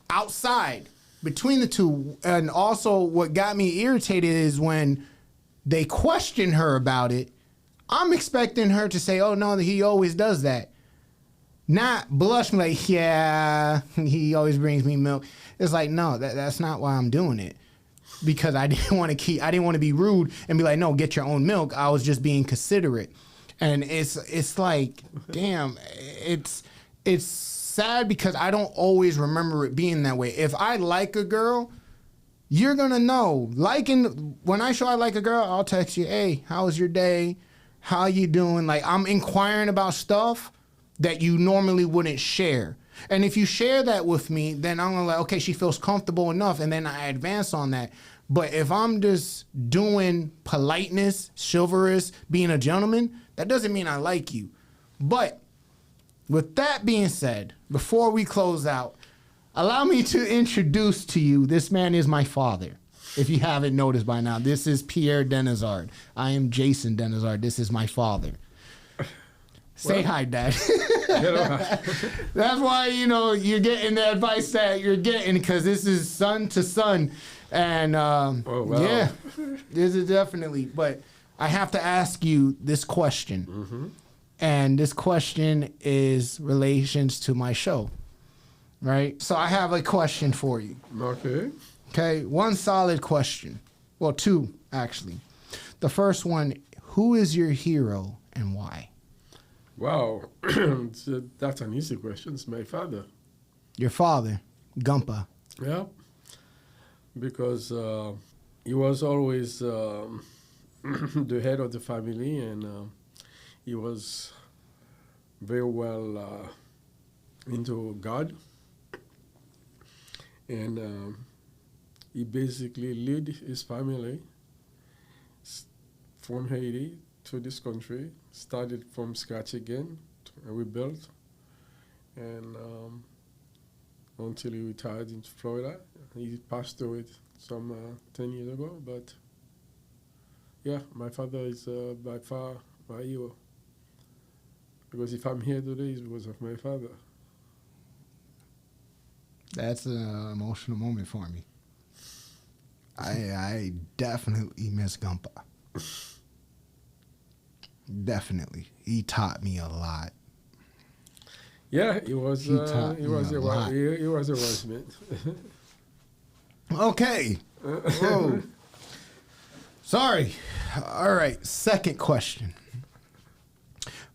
outside, between the two, and also what got me irritated is when they question her about it, I'm expecting her to say, oh no, he always does that. Not blush like, yeah, he always brings me milk. It's like, no, that's not why I'm doing it. Because I didn't want to be rude and be like, no, get your own milk. I was just being considerate. And it's like, damn, it's sad because I don't always remember it being that way. If I like a girl, you're going to know. When I show I like a girl, I'll text you, hey, how was your day? How you doing? Like, I'm inquiring about stuff that you normally wouldn't share. And if you share that with me, then I'm going to like, okay, she feels comfortable enough, and then I advance on that. But if I'm just doing politeness, chivalrous, being a gentleman, that doesn't mean I like you. But with that being said, before we close out, allow me to introduce to you, this man is my father. If you haven't noticed by now, this is Pierre Denizard. I am Jason Denizard. This is my father. Say hi, Dad. That's why, you're getting the advice that you're getting, because this is son to son. And yeah, this is definitely. But I have to ask you this question. Mm-hmm. And this question is relations to my show, right? So I have a question for you. Okay, one solid question. Well, two, actually. The first one, who is your hero and why? Wow, that's an easy question. It's my father. Your father, Gumpa. Yeah, because he was always the head of the family, and he was very well into God. And he basically led his family from Haiti to this country, started from scratch again, rebuilt, and until he retired in Florida. He passed away some 10 years ago, but yeah, my father is by far my hero. Because if I'm here today, it's because of my father. That's an emotional moment for me. I definitely miss Gumpa. Definitely. He taught me a lot. Yeah, he was a wise man. Okay. Whoa. Sorry. All right. Second question.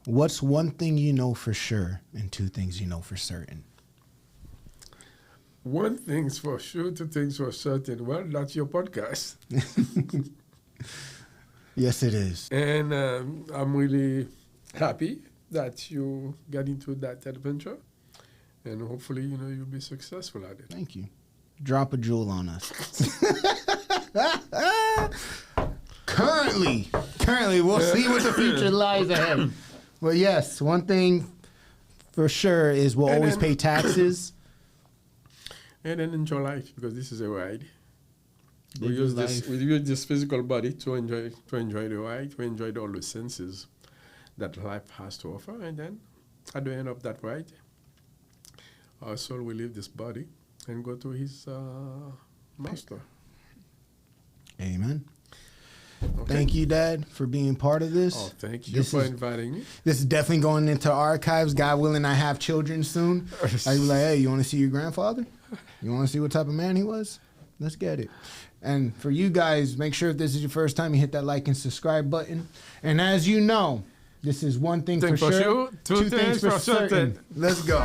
What's one thing you know for sure and two things you know for certain? One thing's for sure, two things for certain. Well, that's your podcast. Yes, it is. And I'm really happy that you got into that adventure. And hopefully, you'll be successful at it. Thank you. Drop a jewel on us. Currently, we'll see what the future lies ahead. Well, yes, one thing for sure is we'll always pay taxes. And then enjoy life, because this is a ride. We use this physical body to enjoy the ride, to enjoy all the senses that life has to offer. And then at the end of that ride, our soul will leave this body and go to his master. Amen. Okay. Thank you, Dad, for being part of this. Oh, thank you for inviting me. This is definitely going into archives. God willing, I have children soon. I'd be like, hey, you want to see your grandfather? You want to see what type of man he was? Let's get it. And for you guys, make sure if this is your first time, you hit that like and subscribe button. And as you know, this is one thing for sure, two things for certain. Let's go.